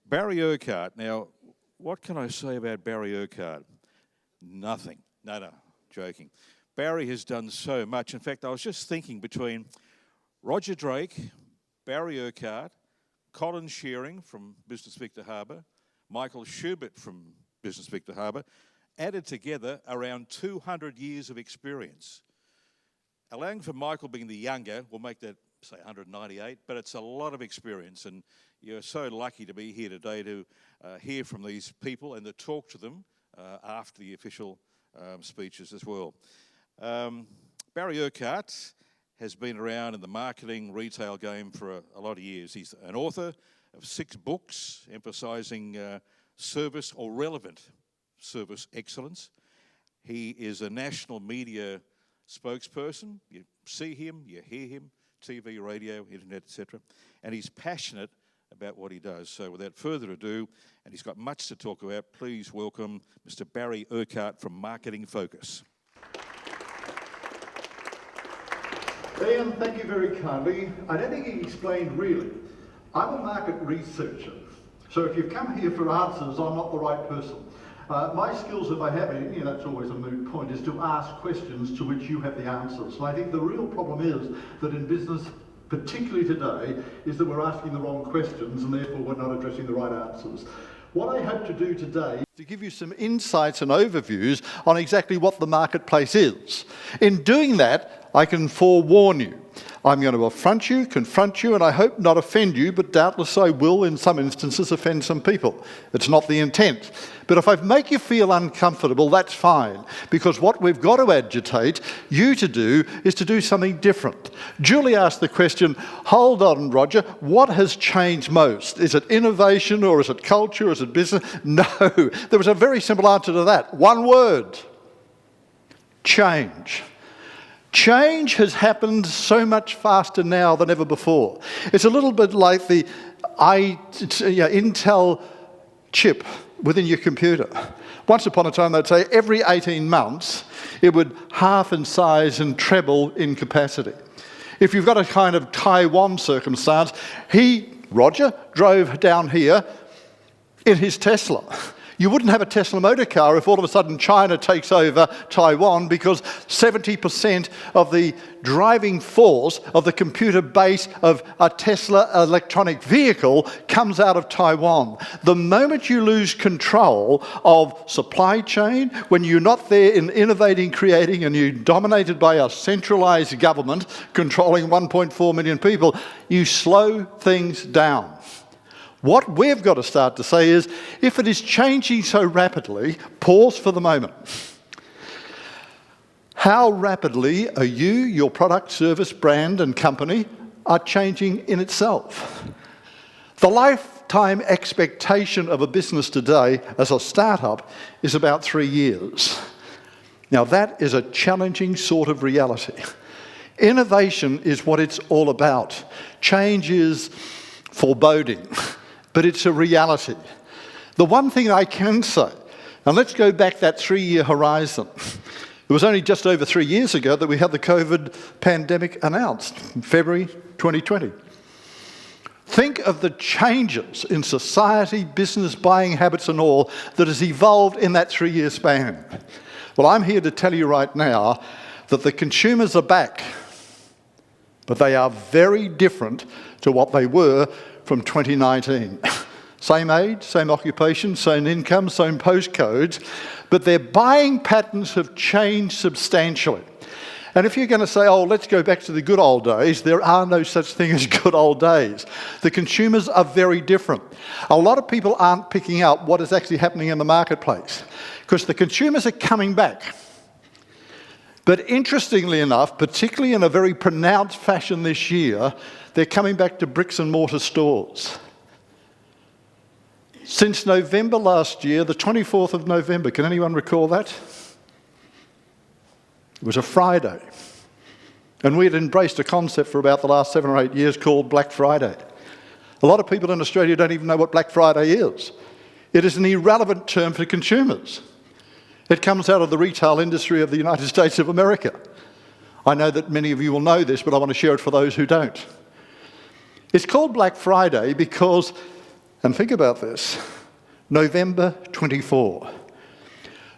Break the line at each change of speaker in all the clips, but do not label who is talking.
Barry Urquhart. Now, what can I say about Barry Urquhart? Nothing. No, joking. Barry has done so much. In fact, I was just thinking between Roger Drake, Barry Urquhart, Colin Shearing from Business Victor Harbour, Michael Schubert from Business Victor Harbour, added together around 200 years of experience. Allowing for Michael being the younger, we'll make that, say, 198, but it's a lot of experience, and you're so lucky to be here today to hear from these people and to talk to them after the official speeches as well. Barry Urquhart has been around in the marketing retail game for a lot of years. He's an author of 6 books emphasising service or relevant service excellence. He is a national media spokesperson. You see him, you hear him, TV, radio, internet, etc. And he's passionate about what he does. So without further ado, and he's got much to talk about, please welcome Mr. Barry Urquhart from Marketing Focus.
Ian, thank you very kindly. I don't think he explained really. I'm a market researcher. So if you've come here for answers, I'm not the right person. My skills, if I have any, and that's always a moot point, is to ask questions to which you have the answers. And I think the real problem is that in business, particularly today, is that we're asking the wrong questions and therefore we're not addressing the right answers. What I hope to do today is to give you some insights and overviews on exactly what the marketplace is. In doing that, I can forewarn you. I'm going to affront you, confront you, and I hope not offend you, but doubtless I will, in some instances, offend some people. It's not the intent. But if I make you feel uncomfortable, that's fine, because what we've got to agitate you to do is to do something different. Julie asked the question, hold on, Roger, what has changed most? Is it innovation, or is it culture, or is it business? No, there was a very simple answer to that. One word: change. Change has happened so much faster now than ever before. It's a little bit like the Intel chip within your computer. Once upon a time, they'd say every 18 months, it would half in size and treble in capacity. If you've got a kind of Taiwan circumstance, Roger, drove down here in his Tesla. You wouldn't have a Tesla motor car if all of a sudden China takes over Taiwan, because 70% of the driving force of the computer base of a Tesla electronic vehicle comes out of Taiwan. The moment you lose control of supply chain, when you're not there in innovating, creating, and you're dominated by a centralized government controlling 1.4 million people, you slow things down. What we've got to start to say is, if it is changing so rapidly, pause for the moment. How rapidly are you, your product, service, brand and company are changing in itself? The lifetime expectation of a business today as a startup is about 3 years. Now that is a challenging sort of reality. Innovation is what it's all about. Change is foreboding. But it's a reality. The one thing I can say, and let's go back that 3-year horizon. It was only just over 3 years ago that we had the COVID pandemic announced, in February 2020. Think of the changes in society, business, buying habits and all that has evolved in that 3-year span. Well, I'm here to tell you right now that the consumers are back, but they are very different to what they were from 2019. Same age, same occupation, same income, same postcodes, but their buying patterns have changed substantially. And if you're going to say, oh, let's go back to the good old days, there are no such thing as good old days. The consumers are very different. A lot of people aren't picking up what is actually happening in the marketplace, because the consumers are coming back. But interestingly enough, particularly in a very pronounced fashion this year, they're coming back to bricks and mortar stores. Since November last year, the 24th of November, can anyone recall that? It was a Friday. And we had embraced a concept for about the last 7 or 8 years called Black Friday. A lot of people in Australia don't even know what Black Friday is. It is an irrelevant term for consumers. It comes out of the retail industry of the United States of America. I know that many of you will know this, but I want to share it for those who don't. It's called Black Friday because And think about this. November 24.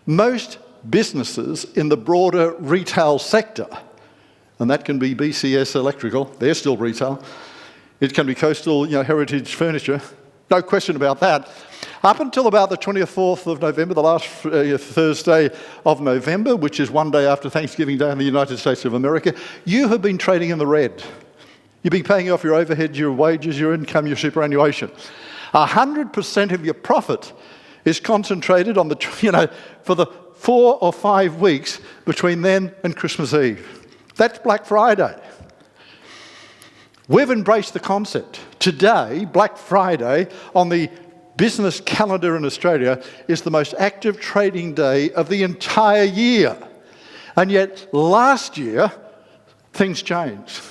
Most businesses in the broader retail sector, and that can be BCS Electrical, they're still retail. It can be Coastal, Heritage Furniture, no question about that. Up until about the 24th of November, the last Thursday of November, which is one day after Thanksgiving Day in the United States of America, you have been trading in the red. You've been paying off your overheads, your wages, your income, your superannuation. 100% of your profit is concentrated on for the 4 or 5 weeks between then and Christmas Eve. That's Black Friday. We've embraced the concept. Today, Black Friday, on the business calendar in Australia, is the most active trading day of the entire year. And yet, last year, things changed.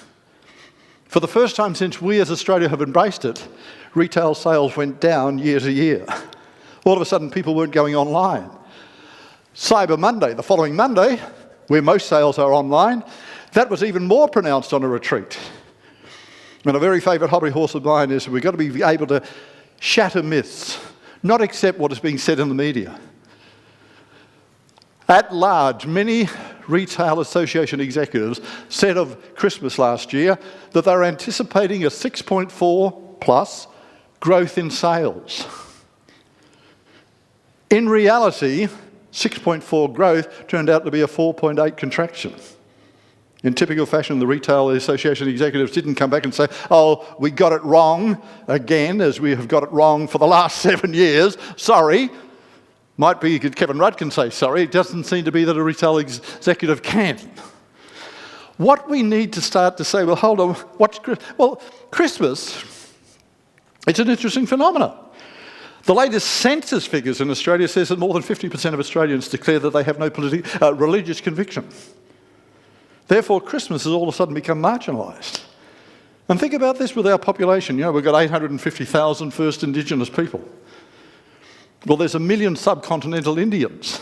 For the first time since we as Australia have embraced it, retail sales went down year to year. All of a sudden, people weren't going online. Cyber Monday, the following Monday, where most sales are online, that was even more pronounced on a retreat. And a very favourite hobby horse of mine is we've got to be able to shatter myths, not accept what is being said in the media. At large, many retail association executives said of Christmas last year that they were anticipating a 6.4 plus growth in sales. In reality, 6.4 growth turned out to be a 4.8 contraction. In typical fashion, the Retail Association executives didn't come back and say, oh, we got it wrong again, as we have got it wrong for the last 7 years. Sorry. Might be Kevin Rudd can say sorry. It doesn't seem to be that a retail executive can. What we need to start to say, well, hold on, Christmas, it's an interesting phenomenon. The latest census figures in Australia says that more than 50% of Australians declare that they have no religious conviction. Therefore, Christmas has all of a sudden become marginalised. And think about this with our population. We've got 850,000 first Indigenous people. Well, there's 1 million subcontinental Indians.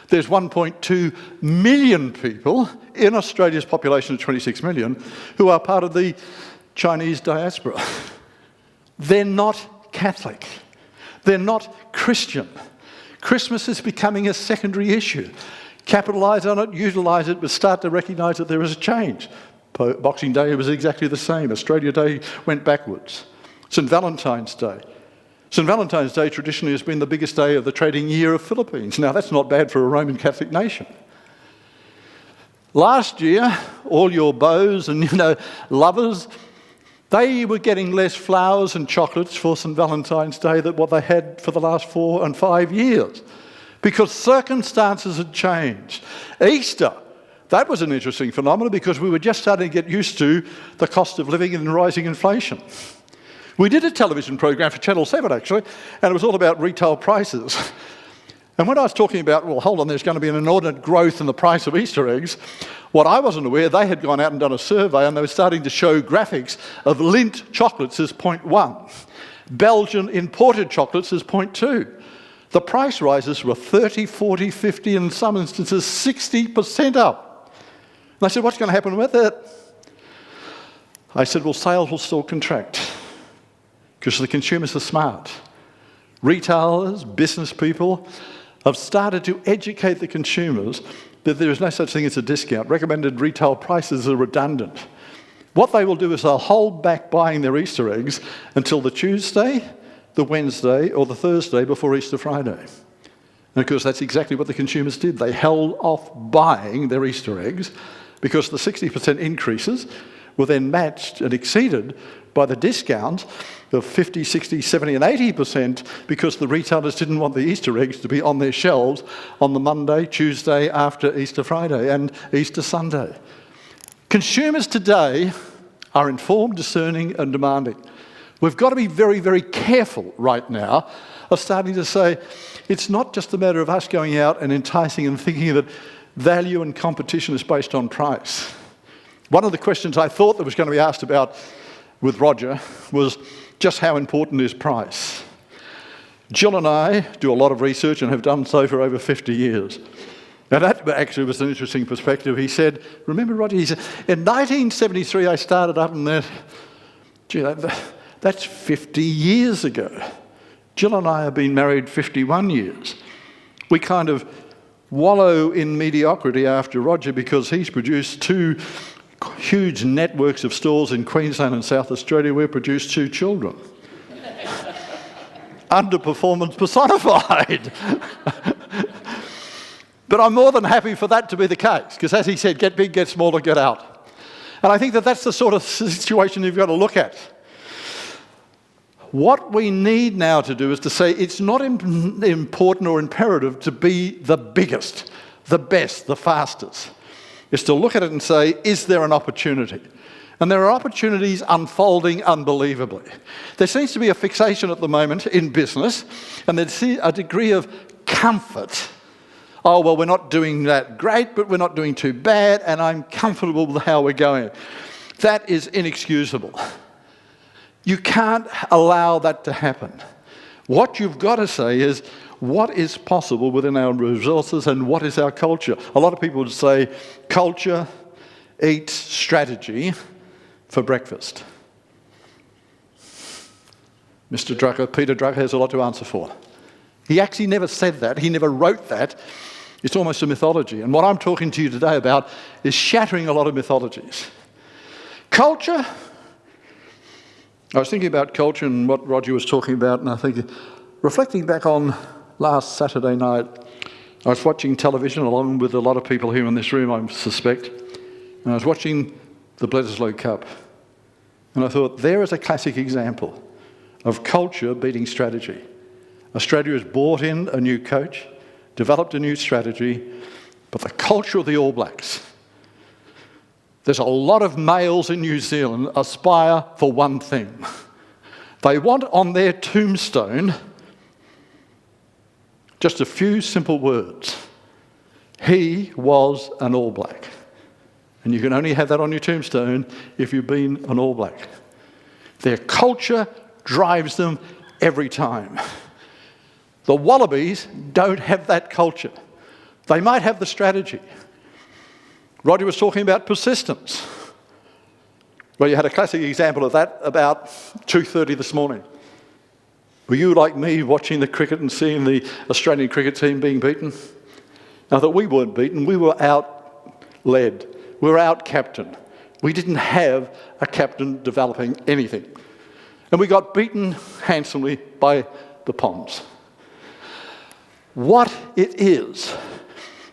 There's 1.2 million people in Australia's population of 26 million who are part of the Chinese diaspora. They're not Catholic. They're not Christian. Christmas is becoming a secondary issue. Capitalise on it, utilise it, but start to recognise that there is a change. Boxing Day was exactly the same. Australia Day went backwards. St. Valentine's Day. St. Valentine's Day traditionally has been the biggest day of the trading year of Philippines. Now, that's not bad for a Roman Catholic nation. Last year, all your beaux and, lovers, they were getting less flowers and chocolates for St. Valentine's Day than what they had for the last 4 and 5 years, because circumstances had changed. Easter, that was an interesting phenomenon because we were just starting to get used to the cost of living and rising inflation. We did a television program for Channel 7, actually, and it was all about retail prices. And when I was talking about, well, hold on, there's going to be an inordinate growth in the price of Easter eggs, what I wasn't aware, they had gone out and done a survey and they were starting to show graphics of Lindt chocolates as 0.1, Belgian imported chocolates as 0.2. The price rises were 30, 40, 50, and in some instances 60% up. And I said, what's going to happen with that? I said, well, sales will still contract because the consumers are smart. Retailers, business people have started to educate the consumers that there is no such thing as a discount. Recommended retail prices are redundant. What they will do is they'll hold back buying their Easter eggs until the Tuesday, the Wednesday, or the Thursday before Easter Friday. And of course, that's exactly what the consumers did. They held off buying their Easter eggs because the 60% increases were then matched and exceeded by the discount of 50, 60, 70 and 80% because the retailers didn't want the Easter eggs to be on their shelves on the Monday, Tuesday after Easter Friday and Easter Sunday. Consumers today are informed, discerning and demanding. We've got to be very, very careful right now of starting to say it's not just a matter of us going out and enticing and thinking that value and competition is based on price. One of the questions I thought that was going to be asked about with Roger was just how important is price? Jill and I do a lot of research and have done so for over 50 years. Now that actually was an interesting perspective. He said, remember Roger, he said, in 1973 I started up and that That's 50 years ago. Jill and I have been married 51 years. We kind of wallow in mediocrity after Roger because he's produced 2 huge networks of stores in Queensland and South Australia. We've produced 2 children. Underperformance personified. But I'm more than happy for that to be the case, because as he said, get big, get small, or get out. And I think that that's the sort of situation you've got to look at. What we need now to do is to say it's not important or imperative to be the biggest, the best, the fastest. It's to look at it and say, is there an opportunity? And there are opportunities unfolding unbelievably. There seems to be a fixation at the moment in business, and there's a degree of comfort. Oh, well, we're not doing that great, but we're not doing too bad, and I'm comfortable with how we're going. That is inexcusable. You can't allow that to happen. What you've got to say is, what is possible within our resources and what is our culture? A lot of people would say, culture eats strategy for breakfast. Mr. Drucker, Peter Drucker has a lot to answer for. He actually never said that. He never wrote that. It's almost a mythology. And what I'm talking to you today about is shattering a lot of mythologies. Culture. I was thinking about culture and what Roger was talking about, and I think, reflecting back on last Saturday night, I was watching television along with a lot of people here in this room, I suspect, and I was watching the Bledisloe Cup. And I thought, there is a classic example of culture beating strategy. Australia has brought in a new coach, developed a new strategy, but the culture of the All Blacks. There's a lot of males in New Zealand aspire for one thing. They want on their tombstone just a few simple words. He was an All Black. And you can only have that on your tombstone if you've been an All Black. Their culture drives them every time. The Wallabies don't have that culture. They might have the strategy. Roger was talking about persistence. Well, you had a classic example of that about 2:30 this morning. Were you like me watching the cricket and seeing the Australian cricket team being beaten? Now that we weren't beaten, we were out-led. We were out-captained. We didn't have a captain developing anything. And we got beaten handsomely by the Poms. What it is,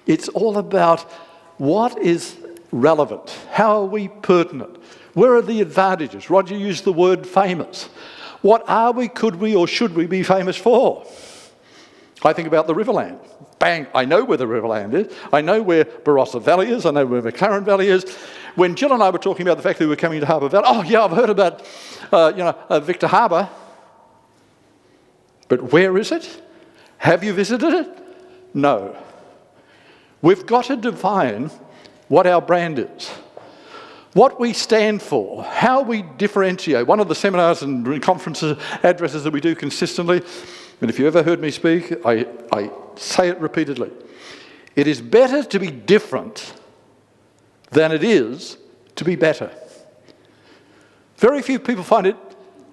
it's all about what is relevant. How are we pertinent? Where are the advantages? Roger used the word famous. What are we, could we, or should we be famous for? I think about the Riverland. Bang, I know where the Riverland is. I know where Barossa Valley is. I know where McLaren Valley is. When Jill and I were talking about the fact that we were coming to Harbour Valley, oh yeah, I've heard about Victor Harbour. But where is it? Have you visited it? No. We've got to define what our brand is, what we stand for, how we differentiate. One of the seminars and conferences, addresses that we do consistently, and if you ever heard me speak, I say it repeatedly. It is better to be different than it is to be better. Very few people find it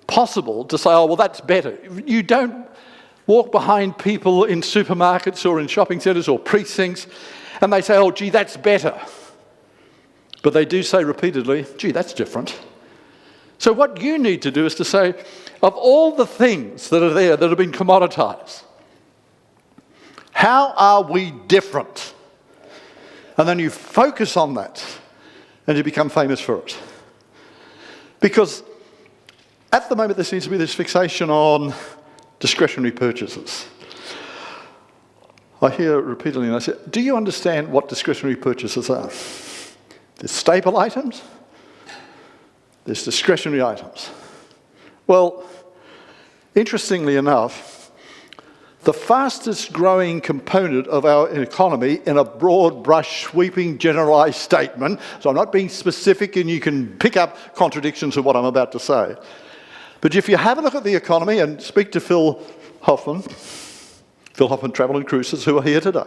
possible to say, oh, well, that's better. You don't walk behind people in supermarkets or in shopping centres or precincts and they say, oh, gee, that's better. But they do say repeatedly, gee, that's different. So what you need to do is to say, of all the things that are there that have been commoditised, how are we different? And then you focus on that and you become famous for it. Because at the moment there seems to be this fixation on discretionary purchases. I hear repeatedly, and I say, do you understand what discretionary purchases are? There's staple items, there's discretionary items. Well, interestingly enough, the fastest growing component of our economy in a broad brush sweeping generalised statement, so I'm not being specific and you can pick up contradictions of what I'm about to say, but if you have a look at the economy and speak to Phil Hoffman Travel and Cruises, who are here today,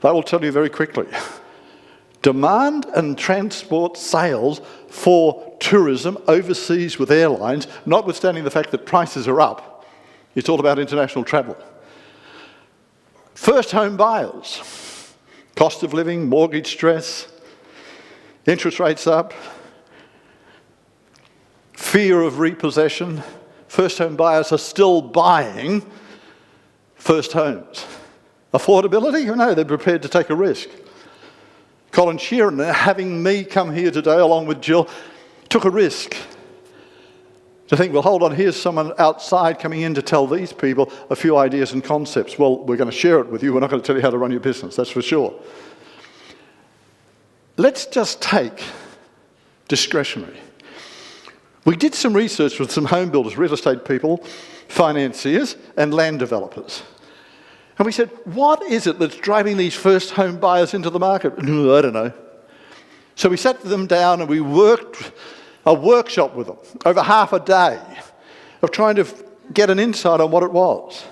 they will tell you very quickly, Demand and transport sales for tourism overseas with airlines, notwithstanding the fact that prices are up. It's all about international travel. First home buyers, cost of living, mortgage stress, interest rates up, fear of repossession. First home buyers are still buying first homes. Affordability? No, they're prepared to take a risk. Colin Sheeran, having me come here today along with Jill, took a risk to think, well, hold on, here's someone outside coming in to tell these people a few ideas and concepts. Well, we're going to share it with you. We're not going to tell you how to run your business, that's for sure. Let's just take discretionary. We did some research with some home builders, real estate people, financiers, and land developers. And we said, what is it that's driving these first home buyers into the market? I don't know. So we sat them down and we worked a workshop with them over half a day of trying to get an insight on what it was.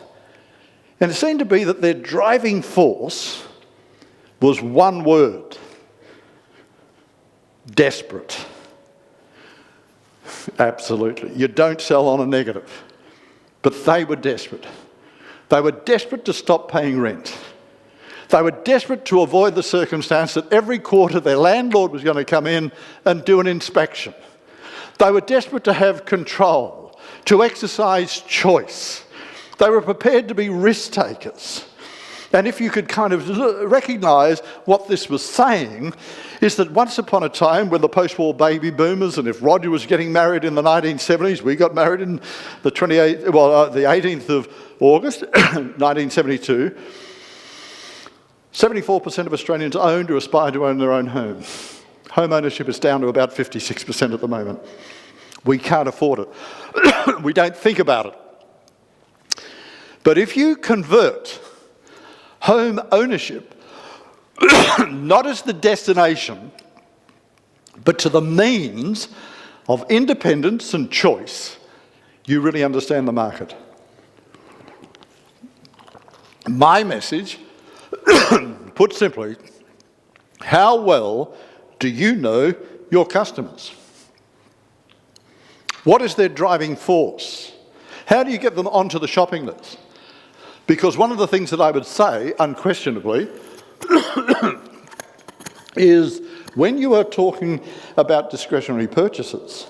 And it seemed to be that their driving force was one word: desperate. Absolutely. You don't sell on a negative. But they were desperate. They were desperate to stop paying rent. They were desperate to avoid the circumstance that every quarter their landlord was going to come in and do an inspection. They were desperate to have control, to exercise choice. They were prepared to be risk takers. And if you could kind of recognise what this was saying, is that once upon a time when the post-war baby boomers, and if Roger was getting married in the 1970s, we got married in the 18th of August 1972, 74% of Australians owned or aspire to own their own home. Home ownership is down to about 56% at the moment. We can't afford it. We don't think about it. But if you convert home ownership not as the destination, but to the means of independence and choice, you really understand the market. My message, put simply, how well do you know your customers? What is their driving force? How do you get them onto the shopping list? Because one of the things that I would say, unquestionably, is when you are talking about discretionary purchases,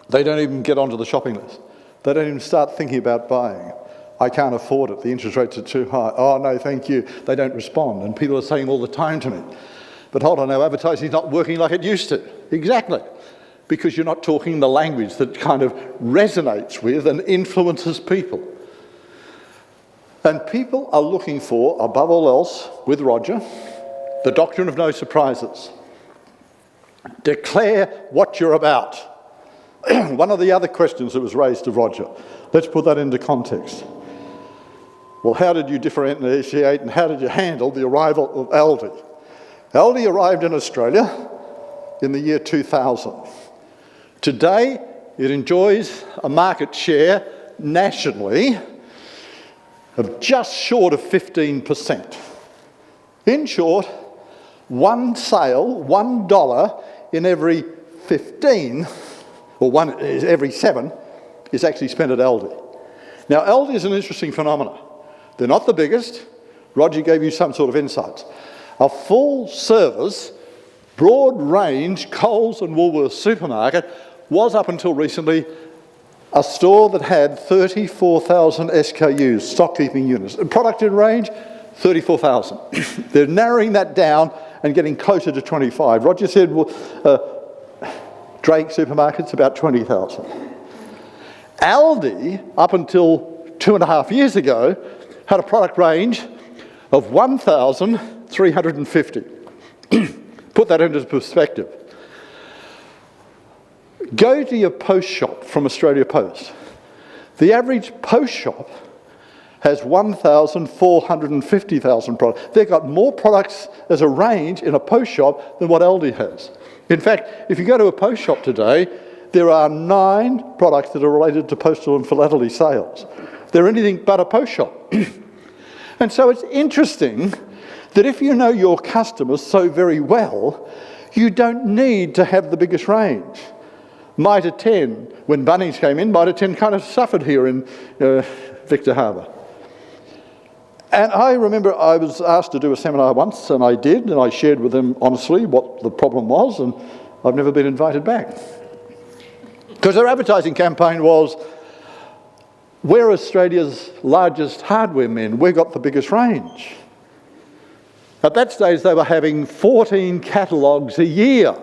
they don't even get onto the shopping list. They don't even start thinking about buying. I can't afford it, the interest rates are too high. Oh no, thank you. They don't respond. And people are saying all the time to me, but hold on, our advertising is not working like it used to. Exactly. Because you're not talking the language that kind of resonates with and influences people. And people are looking for, above all else, with Roger, the doctrine of no surprises. Declare what you're about. One of the other questions that was raised to Roger, let's put that into context. Well, how did you differentiate and how did you handle the arrival of Aldi? Aldi arrived in Australia in the year 2000. Today, it enjoys a market share nationally of just short of 15%. In short, one sale, $1 in every 15, or every 7, is actually spent at Aldi. Now, Aldi is an interesting phenomenon. They're not the biggest. Roger gave you some sort of insights. A full service, broad range Coles and Woolworths supermarket was up until recently a store that had 34,000 SKUs, stock keeping units. Product in range, 34,000. They're narrowing that down and getting closer to 25. Roger said Drake supermarkets about 20,000. Aldi, up until 2.5 years ago, had a product range of 1,350. Put that into perspective. Go to your post shop from Australia Post. The average post shop has 1,450,000 products. They've got more products as a range in a post shop than what Aldi has. In fact, if you go to a post shop today, there are 9 products that are related to postal and philately sales. They're anything but a post shop. And so it's interesting that if you know your customers so very well, you don't need to have the biggest range. Mitre 10, when Bunnings came in, Mitre 10 kind of suffered here in Victor Harbour. And I remember I was asked to do a seminar once, and I did, and I shared with them honestly what the problem was, and I've never been invited back. Because their advertising campaign was, we're Australia's largest hardware men, we've got the biggest range. At that stage, they were having 14 catalogues a year.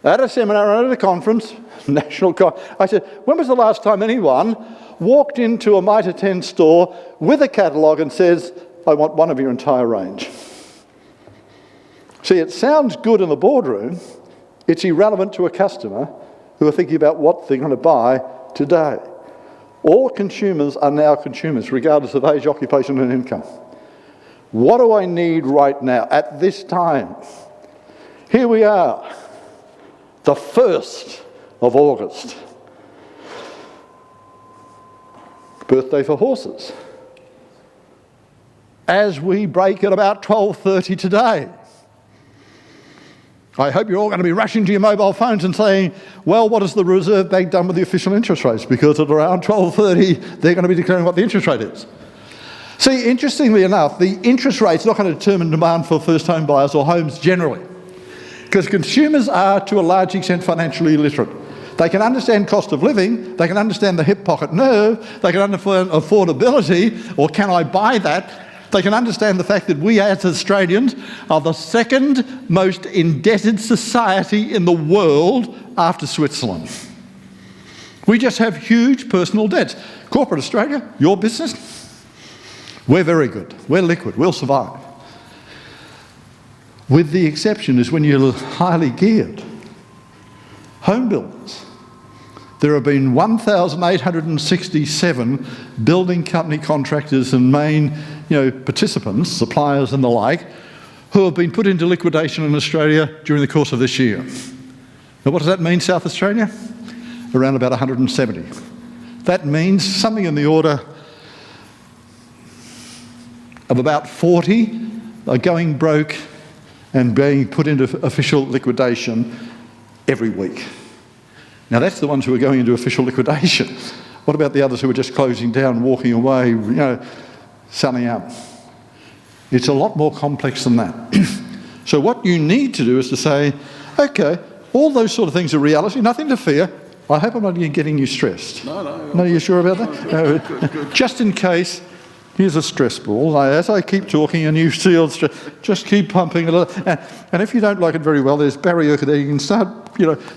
At a seminar and at a conference, I said, when was the last time anyone walked into a Mitre 10 store with a catalogue and says, I want one of your entire range? See, it sounds good in the boardroom. It's irrelevant to a customer who are thinking about what they're going to buy today. All consumers are now consumers, regardless of age, occupation and income. What do I need right now, at this time? Here we are, the 1st of August. Birthday for horses. As we break at about 12:30 today. I hope you're all going to be rushing to your mobile phones and saying, well, what has the Reserve Bank done with the official interest rates? Because at around 12:30, they're going to be declaring what the interest rate is. See, interestingly enough, the interest rate's not going to determine demand for first-home buyers or homes generally, because consumers are, to a large extent, financially illiterate. They can understand cost of living, they can understand the hip pocket nerve, they can understand affordability, or can I buy that? They can understand the fact that we as Australians are the 2nd most indebted society in the world after Switzerland. We just have huge personal debts. Corporate Australia, your business, we're very good, we're liquid, we'll survive. With the exception is when you're highly geared. Home builders. There have been 1,867 building company contractors and main participants, suppliers and the like, who have been put into liquidation in Australia during the course of this year. Now what does that mean, South Australia? Around about 170. That means something in the order of about 40 are going broke and being put into official liquidation every week. Now that's the ones who are going into official liquidation. What about the others who are just closing down, walking away, selling out? It's a lot more complex than that. So what you need to do is to say, okay, all those sort of things are reality, nothing to fear. I hope I'm not getting you stressed. No. No, are you sure about that? Good. Just in case, here's a stress ball. As I keep talking and you feel stress, just keep pumping a little. And if you don't like it very well, there's Barry Urquhart there. You can start,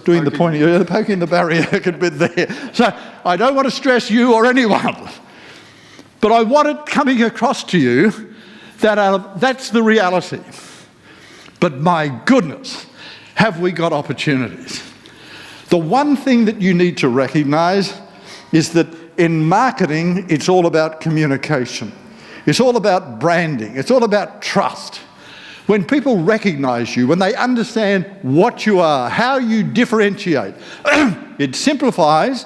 doing the pointing, poking the Barry Urquhart bit there. So I don't want to stress you or anyone, but I want it coming across to you that that's the reality. But my goodness, have we got opportunities? The one thing that you need to recognise is that in marketing, it's all about communication. It's all about branding. It's all about trust. When people recognise you, when they understand what you are, how you differentiate, it simplifies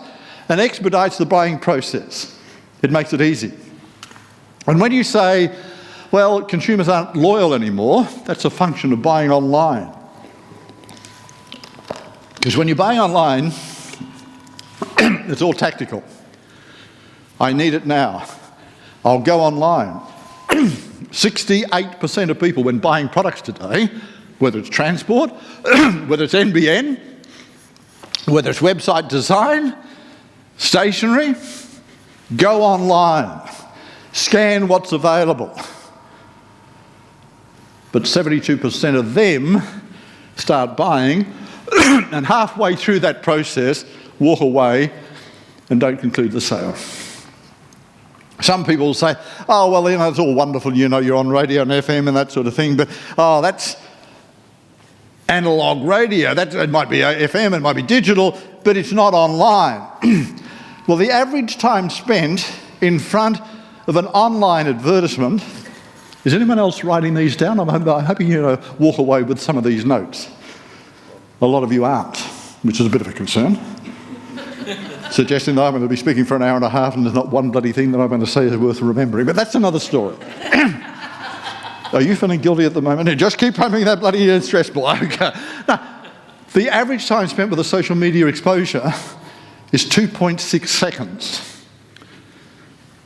and expedites the buying process. It makes it easy. And when you say, well, consumers aren't loyal anymore, that's a function of buying online. Because when you're buying online, it's all tactical. I need it now. I'll go online. 68% of people when buying products today, whether it's transport, whether it's NBN, whether it's website design, stationery, go online, scan what's available. But 72% of them start buying and halfway through that process walk away and don't conclude the sale. Some people say, oh, well, it's all wonderful, you're on radio and FM and that sort of thing, but, that's analogue radio. It might be FM, it might be digital, but it's not online. Well, the average time spent in front of an online advertisement, is anyone else writing these down? I'm hoping you walk away with some of these notes. A lot of you aren't, which is a bit of a concern. Suggesting that I'm going to be speaking for an hour and a half and there's not one bloody thing that I'm going to say is worth remembering. But that's another story. Are you feeling guilty at the moment? Just keep pumping that bloody stress ball. Okay. Now, the average time spent with a social media exposure is 2.6 seconds.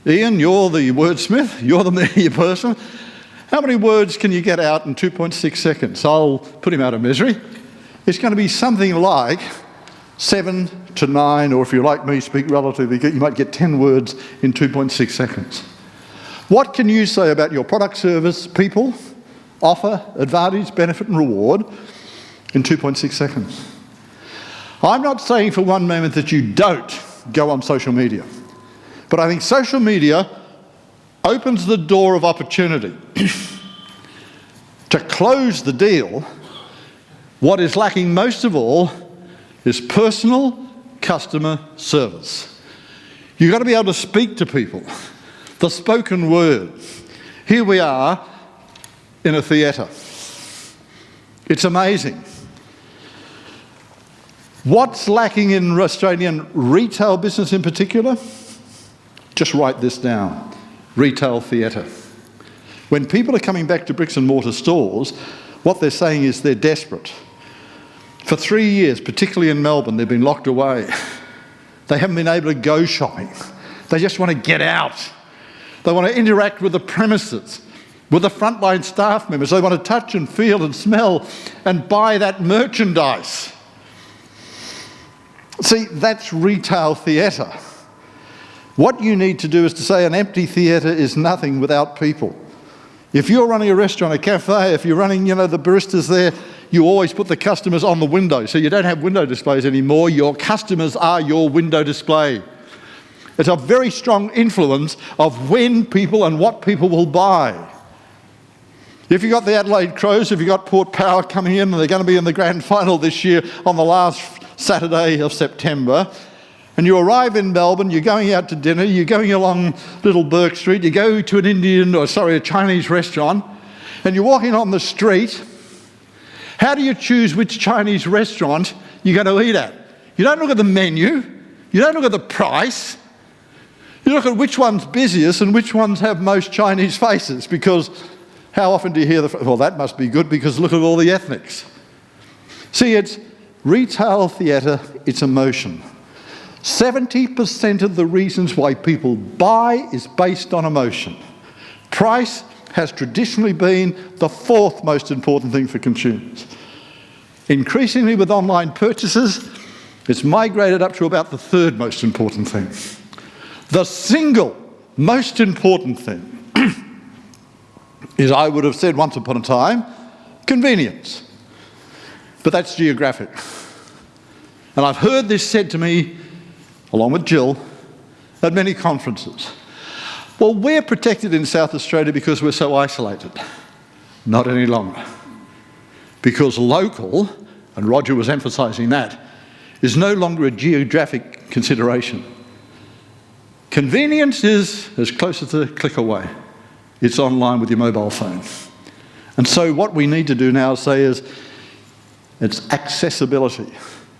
Ian, you're the wordsmith, you're the media person. How many words can you get out in 2.6 seconds? I'll put him out of misery. It's going to be something like 7 to 9, or if you're like me, speak relatively, you might get 10 words in 2.6 seconds. What can you say about your product, service, people, offer, advantage, benefit and reward in 2.6 seconds? I'm not saying for one moment that you don't go on social media, but I think social media opens the door of opportunity. To close the deal, what is lacking most of all is personal customer service. You've got to be able to speak to people. The spoken word. Here we are in a theatre. It's amazing. What's lacking in Australian retail business in particular? Just write this down. Retail theatre. When people are coming back to bricks and mortar stores, what they're saying is they're desperate. For 3 years, particularly in Melbourne, they've been locked away. They haven't been able to go shopping. They just want to get out. They want to interact with the premises, with the frontline staff members. They want to touch and feel and smell and buy that merchandise. See, that's retail theatre. What you need to do is to say an empty theatre is nothing without people. If you're running a restaurant, a cafe, if you're running, the baristas there, you always put the customers on the window. So you don't have window displays anymore. Your customers are your window display. It's a very strong influence of when people and what people will buy. If you've got the Adelaide Crows, if you've got Port Power coming in, and they're going to be in the grand final this year on the last Saturday of September, and you arrive in Melbourne, you're going out to dinner, you're going along Little Bourke Street, you go to a Chinese restaurant, and you're walking on the street. How do you choose which Chinese restaurant you're going to eat at? You don't look at the menu, you don't look at the price, you look at which one's busiest and which ones have most Chinese faces, because how often do you hear well, that must be good because look at all the ethnics. See, it's retail theatre, it's emotion. 70% of the reasons why people buy is based on emotion. Price has traditionally been the fourth most important thing for consumers. Increasingly with online purchases, it's migrated up to about the third most important thing. The single most important thing is, I would have said once upon a time, convenience. But that's geographic. And I've heard this said to me, along with Jill, at many conferences. Well, we're protected in South Australia because we're so isolated. Not any longer. Because local, and Roger was emphasising that, is no longer a geographic consideration. Convenience is as close as a click away. It's online with your mobile phone. And so what we need to do now say is, it's accessibility.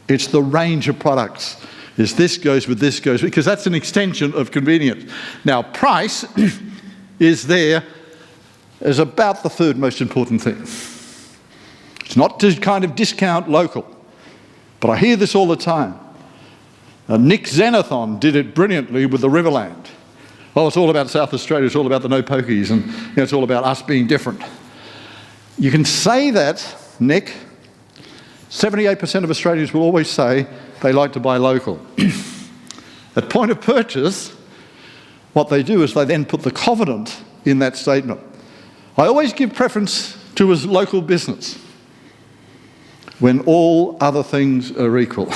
It's the range of products. Is this goes with this goes, because that's an extension of convenience. Now, price is there as about the third most important thing. It's not to kind of discount local, but I hear this all the time. Nick Xenothon did it brilliantly with the Riverland. Oh, it's all about South Australia, it's all about the no pokies, and it's all about us being different. You can say that, Nick. 78% of Australians will always say they like to buy local. At point of purchase, what they do is they then put the covenant in that statement. I always give preference to a local business when all other things are equal.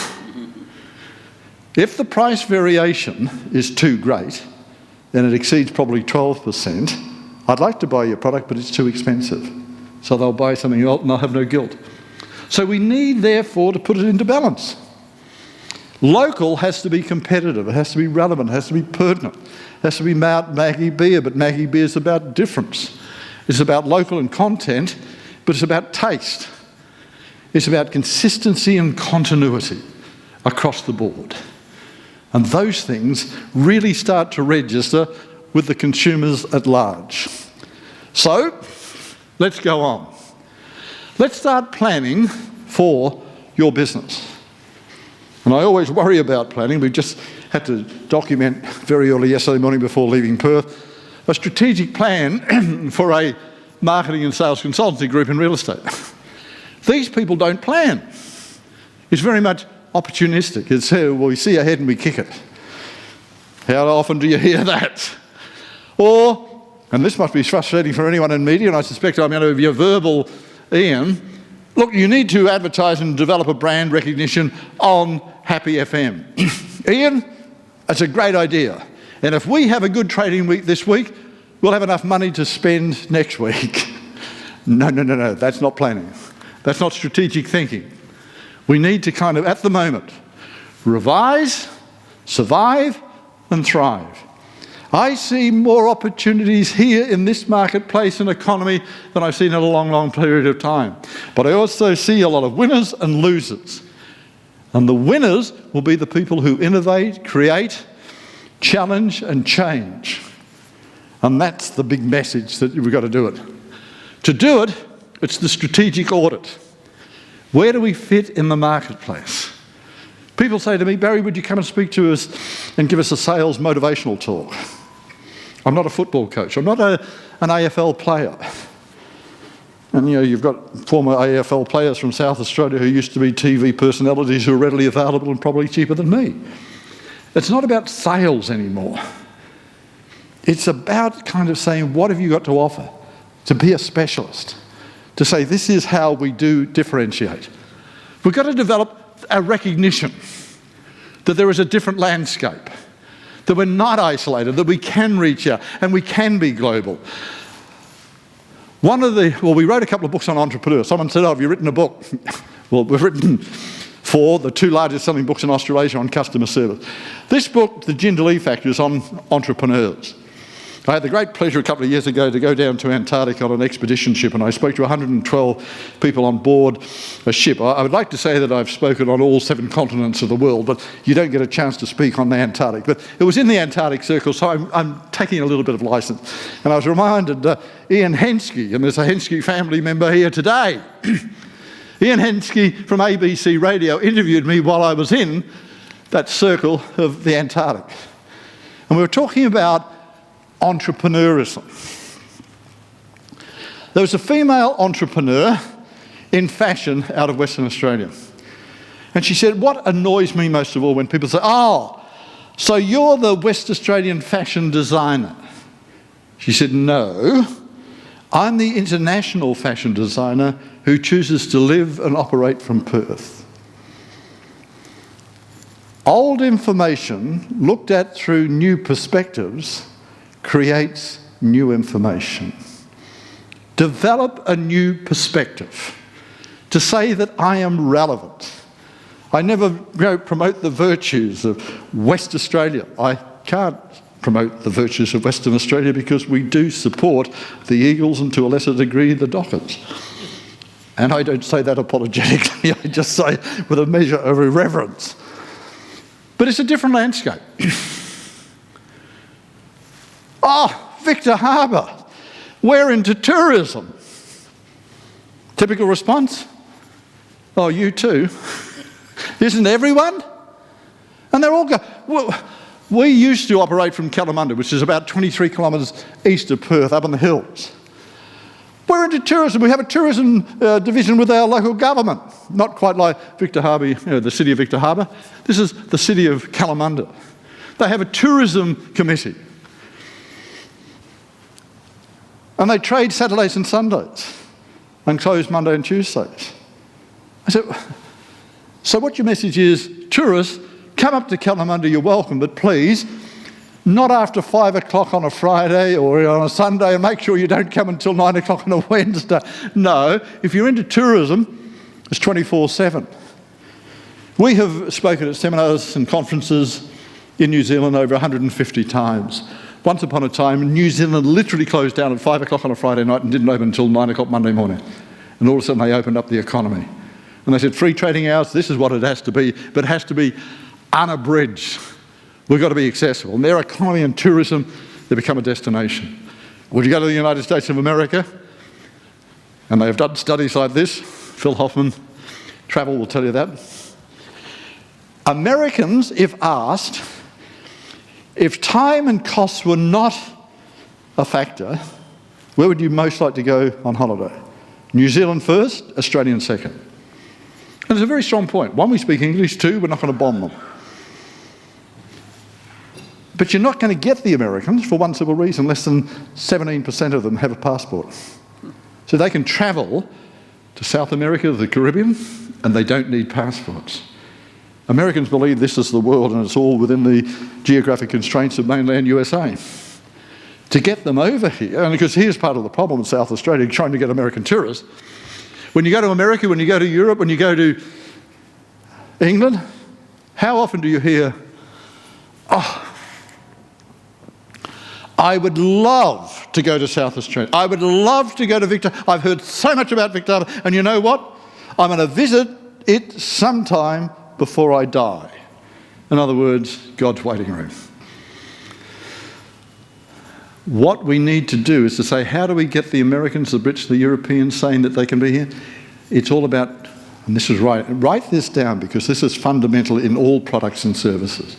If the price variation is too great, then it exceeds probably 12%, I'd like to buy your product, but it's too expensive. So they'll buy something else and they'll have no guilt. So we need, therefore, to put it into balance. Local has to be competitive, it has to be relevant, it has to be pertinent, it has to be about Maggie beer, but Maggie beer is about difference. It's about local and content, but it's about taste. It's about consistency and continuity across the board. And those things really start to register with the consumers at large. So, Let's go on. Let's start planning for your business. And I always worry about planning. We just had to document very early yesterday morning before leaving Perth a strategic plan for a marketing and sales consultancy group in real estate. These people don't plan. It's very much opportunistic. It's, well, we see ahead and we kick it. How often do you hear that? Or, and this must be frustrating for anyone in media, and I suspect I'm going to be a verbal Ian, look, you need to advertise and develop a brand recognition on Happy FM. Ian, that's a great idea. And if we have a good trading week this week, we'll have enough money to spend next week. No, that's not planning. That's not strategic thinking. We need to kind of, at the moment, revise, survive, and thrive. I see more opportunities here in this marketplace and economy than I've seen in a long, long period of time. But I also see a lot of winners and losers. And the winners will be the people who innovate, create, challenge, and change. And that's the big message that we've got to do it. To do it, it's the strategic audit. Where do we fit in the marketplace? People say to me, Barry, would you come and speak to us and give us a sales motivational talk? I'm not a football coach. I'm not an AFL player. And you know, you've got former AFL players from South Australia who used to be TV personalities who are readily available and probably cheaper than me. It's not about sales anymore. It's about kind of saying, what have you got to offer? To be a specialist. To say, this is how we do differentiate. We've got to develop a recognition that there is a different landscape, that we're not isolated, that we can reach out and we can be global. We wrote a couple of books on entrepreneurs. Someone said, oh, have you written a book? Well, we've written 4, the 2 largest selling books in Australasia on customer service. This book, The Jindalee Factor, is on entrepreneurs. I had the great pleasure a couple of years ago to go down to Antarctica on an expedition ship, and I spoke to 112 people on board a ship. I would like to say that I've spoken on all 7 continents of the world, but you don't get a chance to speak on the Antarctic. But it was in the Antarctic Circle, so I'm taking a little bit of license. And I was reminded, Ian Henske, and there's a Henske family member here today. Ian Henske from ABC Radio interviewed me while I was in that circle of the Antarctic. And we were talking about entrepreneurism. There was a female entrepreneur in fashion out of Western Australia. And she said, what annoys me most of all when people say, oh, so you're the West Australian fashion designer. She said, no, I'm the international fashion designer who chooses to live and operate from Perth. Old information looked at through new perspectives creates new information. Develop a new perspective to say that I am relevant. I never promote the virtues of West Australia. I can't promote the virtues of Western Australia because we do support the Eagles and to a lesser degree the Dockers. And I don't say that apologetically, I just say with a measure of irreverence. But it's a different landscape. Oh, Victor Harbour, we're into tourism. Typical response? Oh, you too. Isn't everyone? And they're all we used to operate from Kalamunda, which is about 23 kilometres east of Perth, up in the hills. We're into tourism. We have a tourism division with our local government. Not quite like Victor Harbour, the city of Victor Harbour. This is the city of Kalamunda. They have a tourism committee. And they trade Saturdays and Sundays and close Monday and Tuesdays. I said, so what your message is, tourists, come up to Kalamunda, you're welcome, but please, not after 5 o'clock on a Friday or on a Sunday, and make sure you don't come until 9 o'clock on a Wednesday. No, if you're into tourism, it's 24/7. We have spoken at seminars and conferences in New Zealand over 150 times. Once upon a time, New Zealand literally closed down at 5 o'clock on a Friday night and didn't open until 9 o'clock Monday morning. And all of a sudden they opened up the economy. And they said, free trading hours, this is what it has to be, but it has to be unabridged. We've got to be accessible. And their economy and tourism, they become a destination. Would you go to the United States of America? And they have done studies like this. Phil Hoffman, Travel will tell you that. Americans, if asked, if time and costs were not a factor, where would you most like to go on holiday? New Zealand first, Australian second. And it's a very strong point. One, we speak English. Two, we're not going to bomb them. But you're not going to get the Americans for one simple reason. Less than 17% of them have a passport. So they can travel to South America, the Caribbean, and they don't need passports. Americans believe this is the world and it's all within the geographic constraints of mainland USA. To get them over here, and because here's part of the problem in South Australia, trying to get American tourists. When you go to America, when you go to Europe, when you go to England, how often do you hear, oh, I would love to go to South Australia. I would love to go to Victa. I've heard so much about Victa, and you know what? I'm going to visit it sometime before I die. In other words, God's waiting room. What we need to do is to say, how do we get the Americans, the Brits, the Europeans saying that they can be here? It's all about, and this is right, write this down because this is fundamental in all products and services.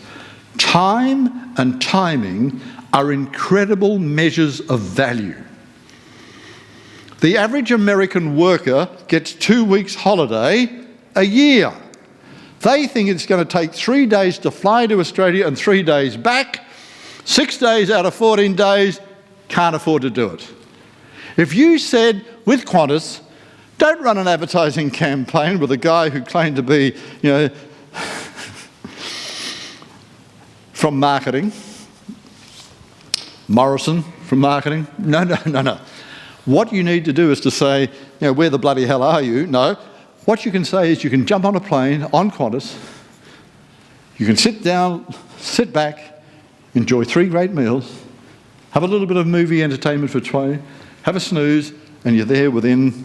Time and timing are incredible measures of value. The average American worker gets 2 weeks holiday a year. They think it's going to take 3 days to fly to Australia and 3 days back. 6 days out of 14 days, can't afford to do it. If you said, with Qantas, don't run an advertising campaign with a guy who claimed to be, from marketing, Morrison from marketing, no. What you need to do is to say, where the bloody hell are you? No. What you can say is you can jump on a plane on Qantas, you can sit down, sit back, enjoy 3 great meals, have a little bit of movie entertainment for 20, have a snooze, and you're there within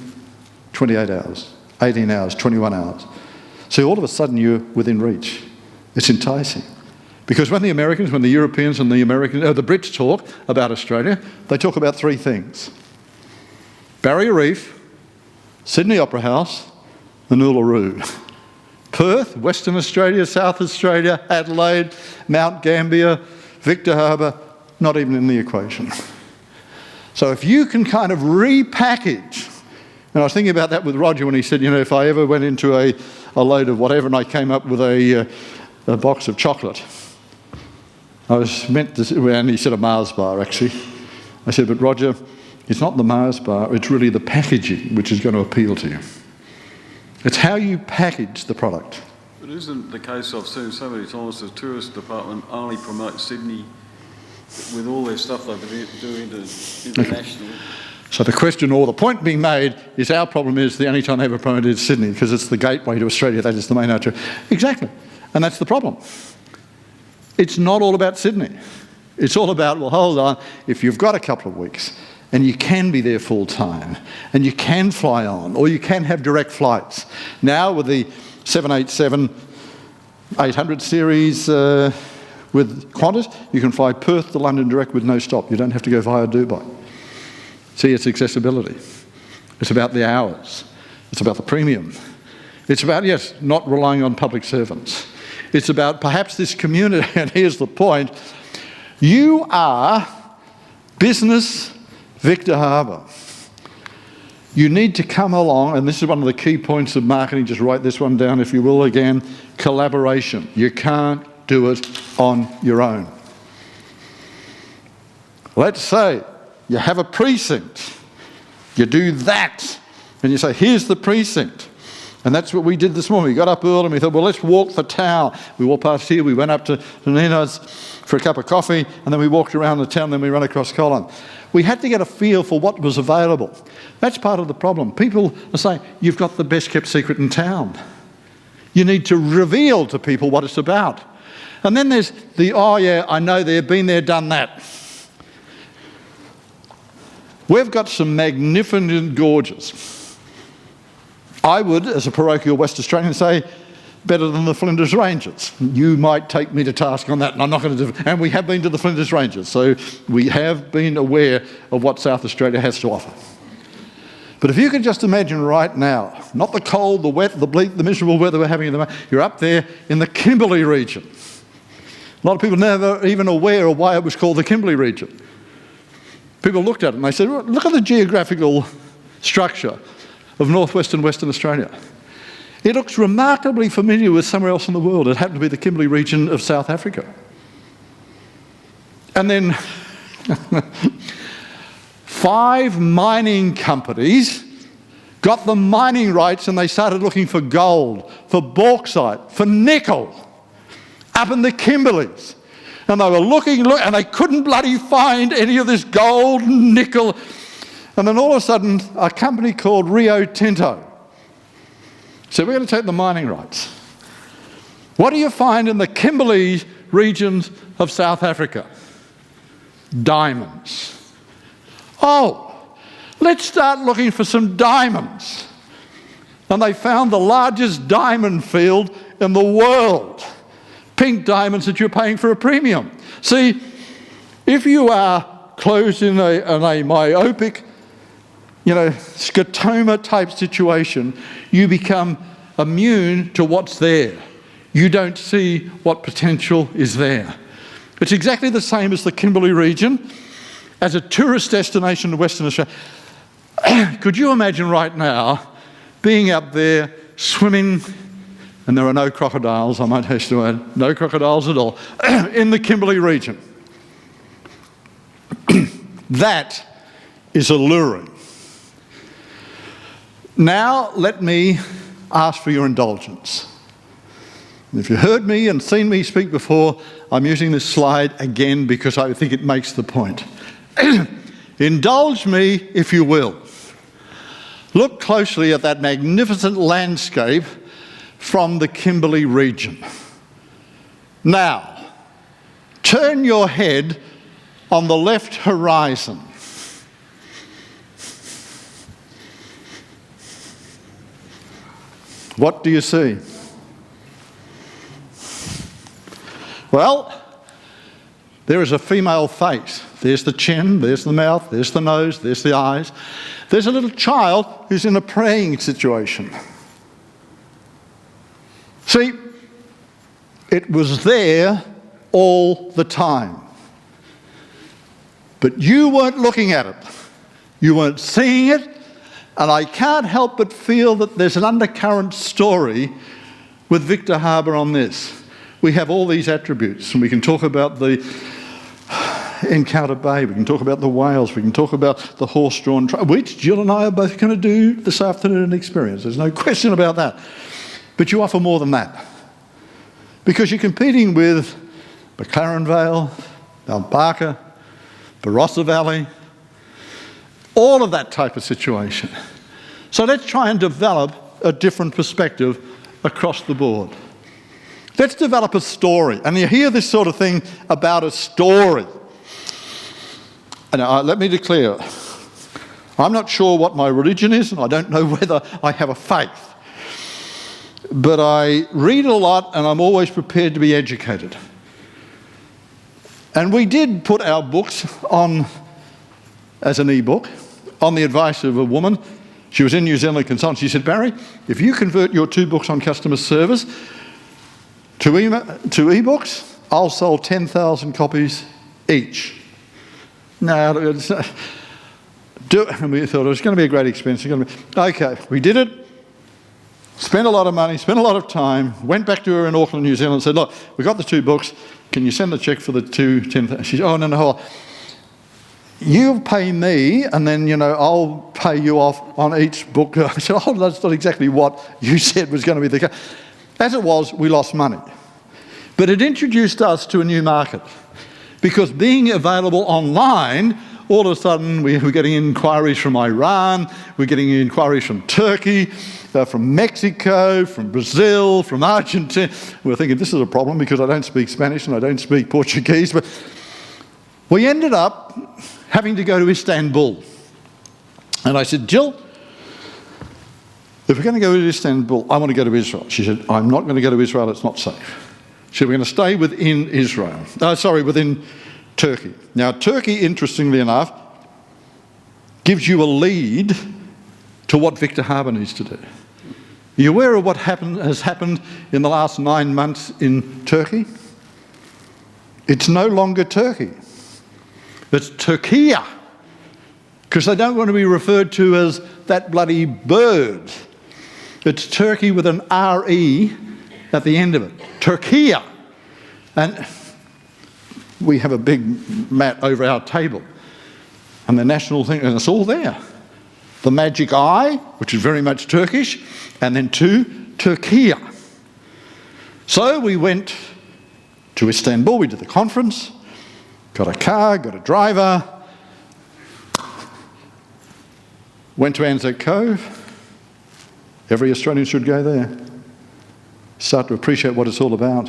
28 hours, 18 hours, 21 hours. So all of a sudden you're within reach. It's enticing. Because when the Americans, when the Europeans and the Brits talk about Australia, they talk about 3 things. Barrier Reef, Sydney Opera House, and Uluru. Perth, Western Australia, South Australia, Adelaide, Mount Gambier, Victor Harbour, not even in the equation. So if you can kind of repackage, and I was thinking about that with Roger when he said, if I ever went into a load of whatever and I came up with a box of chocolate, I was meant to, and he said a Mars bar actually. I said, but Roger, it's not the Mars bar, it's really the packaging which is going to appeal to you. It's how you package the product.
It isn't the case I've seen so many times the tourist department only promote Sydney with all their stuff they do international. Okay.
So the question or the point being made is our problem is the only time they ever promoted is Sydney because it's the gateway to Australia, that is the main artery. Exactly. And that's the problem. It's not all about Sydney. It's all about, well, hold on, if you've got a couple of weeks and you can be there full time and you can fly on or you can have direct flights. Now with the 787-800 series with Qantas, you can fly Perth to London direct with no stop. You don't have to go via Dubai. See, it's accessibility. It's about the hours. It's about the premium. It's about, yes, not relying on public servants. It's about perhaps this community, and here's the point. You are business Victor Harbour. You need to come along, and this is one of the key points of marketing, just write this one down if you will again, collaboration. You can't do it on your own. Let's say you have a precinct. You do that, and you say, here's the precinct. And that's what we did this morning. We got up early and we thought, well, let's walk the town. We walked past here, we went up to Nina's for a cup of coffee, and then we walked around the town, then we ran across Colin. We had to get a feel for what was available. That's part of the problem. People are saying, you've got the best kept secret in town. You need to reveal to people what it's about. And then there's the, oh yeah, I know they've been there, done that. We've got some magnificent gorges. I would, as a parochial West Australian, say better than the Flinders Ranges. You might take me to task on that, and I'm not going to do it. And we have been to the Flinders Ranges, so we have been aware of what South Australia has to offer. But if you could just imagine right now, not the cold, the wet, the bleak, the miserable weather we're having at the moment, you're up there in the Kimberley region. A lot of people never even aware of why it was called the Kimberley region. People looked at it and they said, well, look at the geographical structure of northwestern Western Australia. It looks remarkably familiar with somewhere else in the world. It happened to be the Kimberley region of South Africa. And then 5 mining companies got the mining rights and they started looking for gold, for bauxite, for nickel up in the Kimberleys. And they were looking, and they couldn't bloody find any of this gold and nickel. And then all of a sudden, a company called Rio Tinto said, we're going to take the mining rights. What do you find in the Kimberley regions of South Africa? Diamonds. Oh, let's start looking for some diamonds. And they found the largest diamond field in the world. Pink diamonds that you're paying for a premium. See, if you are closed in a myopic, scotoma type situation, you become immune to what's there. You don't see what potential is there. It's exactly the same as the Kimberley region as a tourist destination in Western Australia. Could you imagine right now being up there swimming, and there are no crocodiles, I might have to add, no crocodiles at all, in the Kimberley region. That is alluring. Now let me ask for your indulgence. If you heard me and seen me speak before, I'm using this slide again because I think it makes the point. Indulge me if you will. Look closely at that magnificent landscape from the Kimberley region. Now, turn your head on the left horizon. What do you see? Well, there is a female face. There's the chin, there's the mouth, there's the nose, there's the eyes. There's a little child who's in a praying situation. See, it was there all the time. But you weren't looking at it. You weren't seeing it. And I can't help but feel that there's an undercurrent story with Victor Harbour on this. We have all these attributes, and we can talk about the Encounter Bay, we can talk about the whales, we can talk about the horse-drawn truck, which Jill and I are both going to do this afternoon and experience. There's no question about that. But you offer more than that. Because you're competing with McLaren Vale, Mount Barker, Barossa Valley, all of that type of situation. So let's try and develop a different perspective across the board. Let's develop a story. And you hear this sort of thing about a story. And let me declare, I'm not sure what my religion is, and I don't know whether I have a faith. But I read a lot, and I'm always prepared to be educated. And we did put our books on as an e-book, on the advice of a woman. She was in New Zealand consultant. She said, Barry, if you convert your 2 books on customer service to e-books, I'll sell 10,000 copies each. No, and we thought it was going to be a great expense. Okay, we did it, spent a lot of money, spent a lot of time, went back to her in Auckland, New Zealand and said, look, we got the 2 books, can you send the cheque for the 10,000? She said, oh, no. You pay me, and then, I'll pay you off on each book. I said, oh, that's not exactly what you said was going to be the case. As it was, we lost money. But it introduced us to a new market. Because being available online, all of a sudden we're getting inquiries from Iran, we're getting inquiries from Turkey, from Mexico, from Brazil, from Argentina. We're thinking, this is a problem because I don't speak Spanish and I don't speak Portuguese. But we ended up having to go to Istanbul. And I said, Jill, if we're going to go to Istanbul, I want to go to Israel. She said, I'm not going to go to Israel, it's not safe. She said, we're going to stay within within Turkey. Now, Turkey, interestingly enough, gives you a lead to what Victor Harbour needs to do. Are you aware of what has happened in the last 9 months in Turkey? It's no longer Turkey. It's Turkiya. Because they don't want to be referred to as that bloody bird. It's Turkey with an R-E at the end of it. Turkiya. And we have a big mat over our table. And the national thing, and it's all there. The magic eye, which is very much Turkish, and then 2, Turkiya. So we went to Istanbul, we did the conference, got a car, got a driver, went to Anzac Cove. Every Australian should go there. Start to appreciate what it's all about.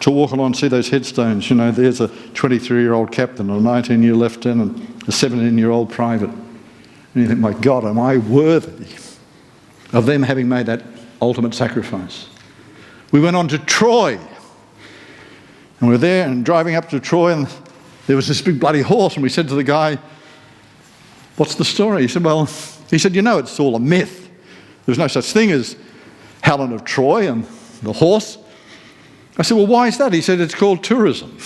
To walk along and see those headstones, you know, there's a 23-year-old captain, a 19-year lieutenant, a 17-year-old private. And you think, my God, am I worthy of them having made that ultimate sacrifice? We went on to Troy. And we were there and driving up to Troy, and there was this big bloody horse, and we said to the guy, what's the story? He said, well, you know, it's all a myth. There's no such thing as Helen of Troy and the horse. I said, well, why is that? He said, it's called tourism.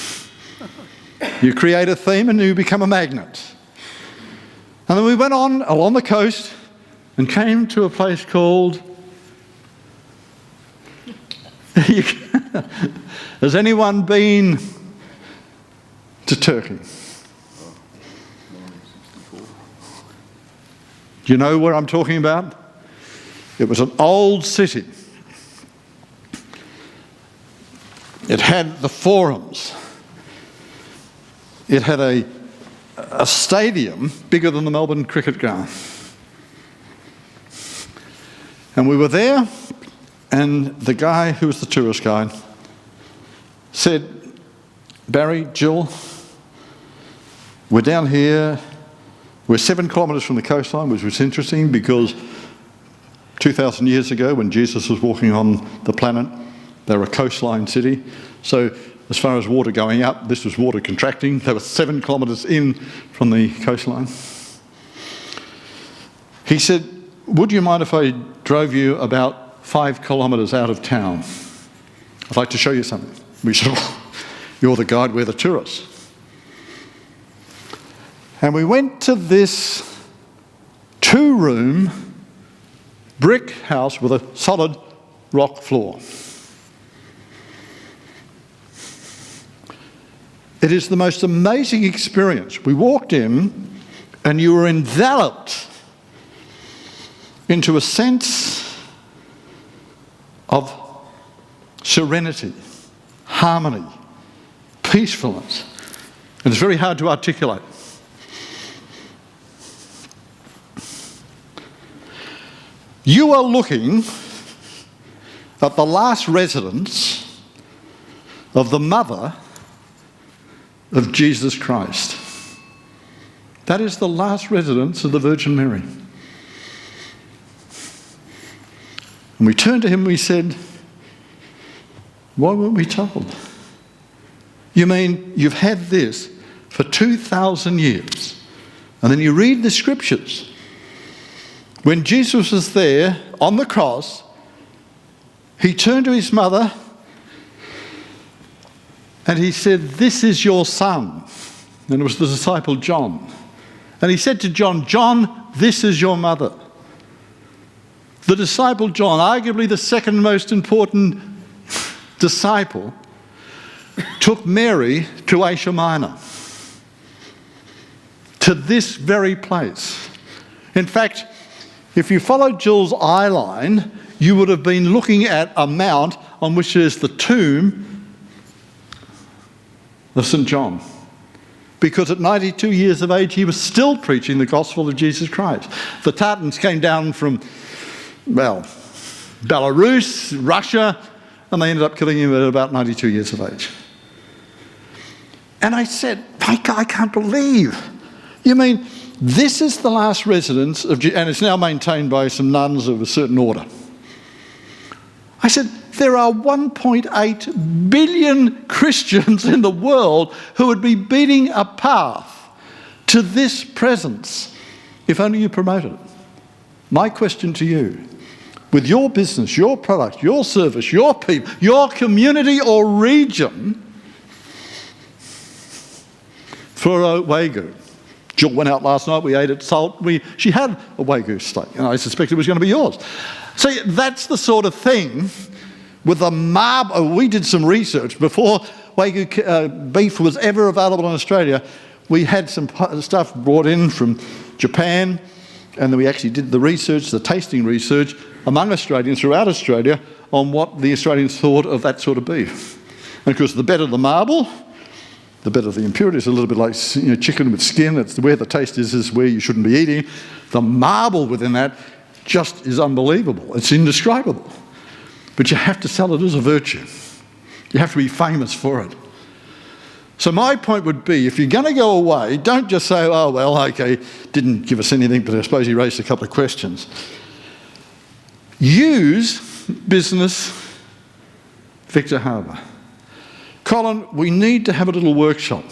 You create a theme and you become a magnet. And then we went on along the coast and came to a place called... Has anyone been to Turkey? Do you know where I'm talking about? It was an old city. It had the forums. It had a stadium bigger than the Melbourne cricket ground. And we were there, and the guy who was the tourist guide said, Barry, Jill, we're down here, we're 7 kilometres from the coastline, which was interesting because 2,000 years ago when Jesus was walking on the planet, they were a coastline city. So as far as water going up, this was water contracting. They were 7 kilometres in from the coastline. He said, would you mind if I drove you about 5 kilometres out of town? I'd like to show you something. We said, well, you're the guide, we're the tourists. And we went to this 2-room brick house with a solid rock floor. It is the most amazing experience. We walked in and you were enveloped into a sense of serenity, harmony, peacefulness. And it's very hard to articulate. You are looking at the last residence of the mother of Jesus Christ. That is the last residence of the Virgin Mary. And we turned to him and we said, why weren't we told? You mean you've had this for 2,000 years? And then you read the scriptures. When Jesus was there on the cross, he turned to his mother and he said, this is your son. And it was the disciple John. And he said to John, John, this is your mother. The disciple John, arguably the second most important disciple, took Mary to Asia Minor, to this very place. In fact, if you followed Jill's eye line, you would have been looking at a mount on which is the tomb of St. John. Because at 92 years of age, he was still preaching the gospel of Jesus Christ. The Tartans came down from, well, Belarus, Russia, and they ended up killing him at about 92 years of age. And I said, I can't believe. You mean, this is the last residence of Jesus, and it's now maintained by some nuns of a certain order. I said, there are 1.8 billion Christians in the world who would be beating a path to this presence if only you promoted it. My question to you, with your business, your product, your service, your people, your community or region, for a Wagyu. Jill went out last night, we ate at Salt, she had a Wagyu steak, and I suspect it was going to be yours. See, that's the sort of thing with the marble. We did some research before Wagyu beef was ever available in Australia. We had some stuff brought in from Japan, and then we actually did the research, the tasting research, among Australians throughout Australia on what the Australians thought of that sort of beef. And of course, the better the marble, the better the impurity. It's a little bit like chicken with skin. It's where the taste is where you shouldn't be eating. The marble within that just is unbelievable. It's indescribable. But you have to sell it as a virtue. You have to be famous for it. So my point would be, if you're going to go away, don't just say, oh, well, okay, didn't give us anything, but I suppose he raised a couple of questions. Use business Victa Harbour. Colin, we need to have a little workshop.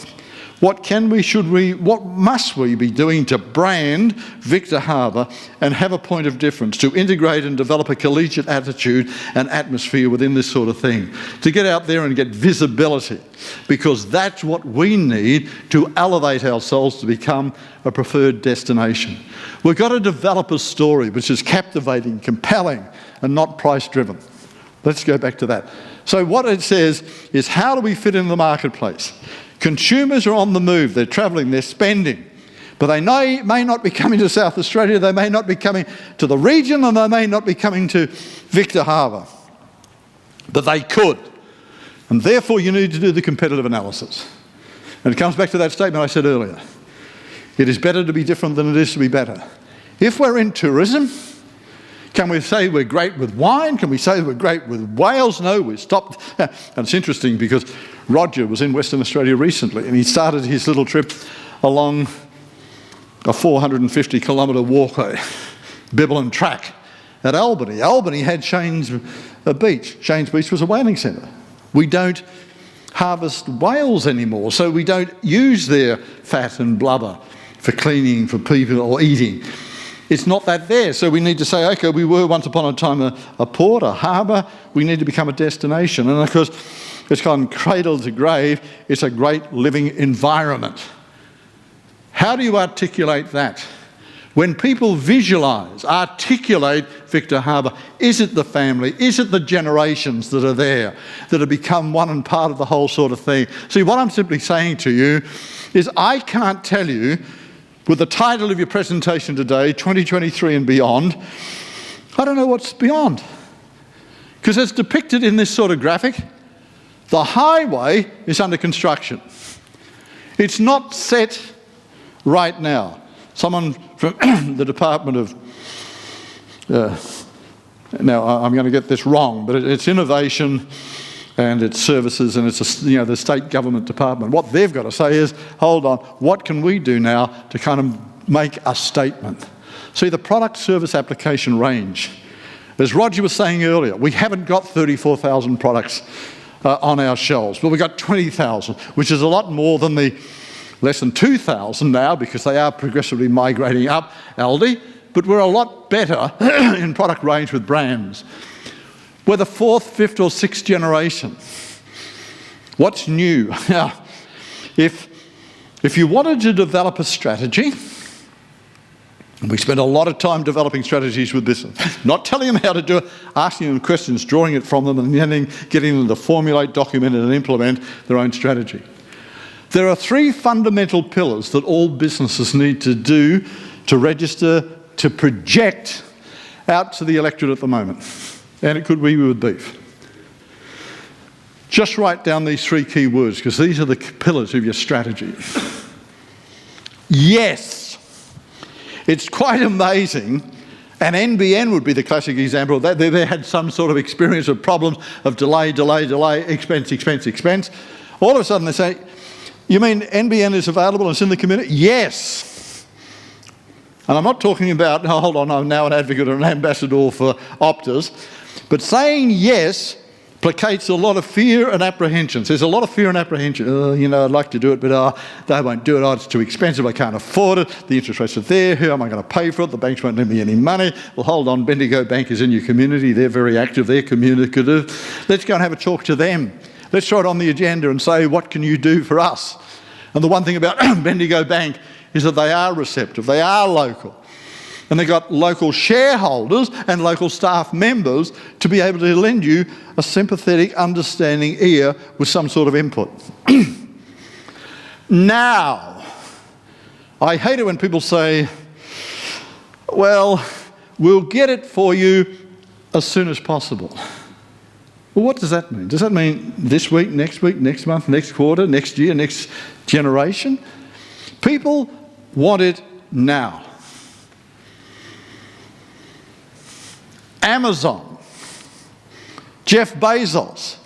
What can we, should we, what must we be doing to brand Victa Harbour and have a point of difference, to integrate and develop a collegiate attitude and atmosphere within this sort of thing, to get out there and get visibility, because that's what we need to elevate ourselves to become a preferred destination. We've got to develop a story which is captivating, compelling, and not price-driven. Let's go back to that. So what it says is, how do we fit in the marketplace? Consumers are on the move, they're travelling, they're spending, but they may not be coming to South Australia, they may not be coming to the region, and they may not be coming to Victa Harbour, but they could. And therefore you need to do the competitive analysis. And it comes back to that statement I said earlier. It is better to be different than it is to be better. If we're in tourism, can we say we're great with wine? Can we say we're great with whales? No, we've stopped. And it's interesting because Roger was in Western Australia recently, and he started his little trip along a 450-kilometre walkway, Bibbulin Track at Albany. Albany had Shane's Beach. Shane's Beach was a whaling centre. We don't harvest whales anymore, so we don't use their fat and blubber for cleaning, for people, or eating. It's not that there, so we need to say, okay, we were once upon a time a port, a harbour, we need to become a destination. And of course, it's gone cradle to grave, it's a great living environment. How do you articulate that? When people visualise, articulate Victa Harbour, is it the family, is it the generations that are there, that have become one and part of the whole sort of thing? See, what I'm simply saying to you is I can't tell you, with the title of your presentation today, 2023 and beyond, I don't know what's beyond. Because as depicted in this sort of graphic, the highway is under construction. It's not set right now. Someone from the Department of, now I'm going to get this wrong, but it's innovation and it's services, and it's the state government department. What they've got to say is, hold on, what can we do now to kind of make a statement? See, the product service application range, as Roger was saying earlier, we haven't got 34,000 products on our shelves, but we've got 20,000, which is a lot more than the less than 2,000 now, because they are progressively migrating up, Aldi, but we're a lot better in product range with brands. We're the fourth, fifth or sixth generation. What's new? Now, if you wanted to develop a strategy, and we spend a lot of time developing strategies with business, not telling them how to do it, asking them questions, drawing it from them, and then getting them to formulate, document, and implement their own strategy. There are three fundamental pillars that all businesses need to do to register, to project out to the electorate at the moment. And it could be with beef. Just write down these three key words, because these are the pillars of your strategy. Yes. It's quite amazing, and NBN would be the classic example of that. They had some sort of experience of problems of delay, expense. All of a sudden they say, you mean NBN is available and it's in the community? Yes. And I'm not talking about, hold on, I'm now an advocate or an ambassador for Optus, but saying yes placates a lot of fear and apprehensions. There's a lot of fear and apprehension. I'd like to do it, but they won't do it. Oh, it's too expensive. I can't afford it. The interest rates are there. How am I going to pay for it? The banks won't lend me any money. Well, hold on. Bendigo Bank is in your community. They're very active. They're communicative. Let's go and have a talk to them. Let's throw it on the agenda and say, what can you do for us? And the one thing about Bendigo Bank is that they are receptive. They are local. And they've got local shareholders and local staff members to be able to lend you a sympathetic, understanding ear with some sort of input. Now, I hate it when people say, well, we'll get it for you as soon as possible. Well, what does that mean? Does that mean this week, next month, next quarter, next year, next generation? People want it now. Amazon, Jeff Bezos.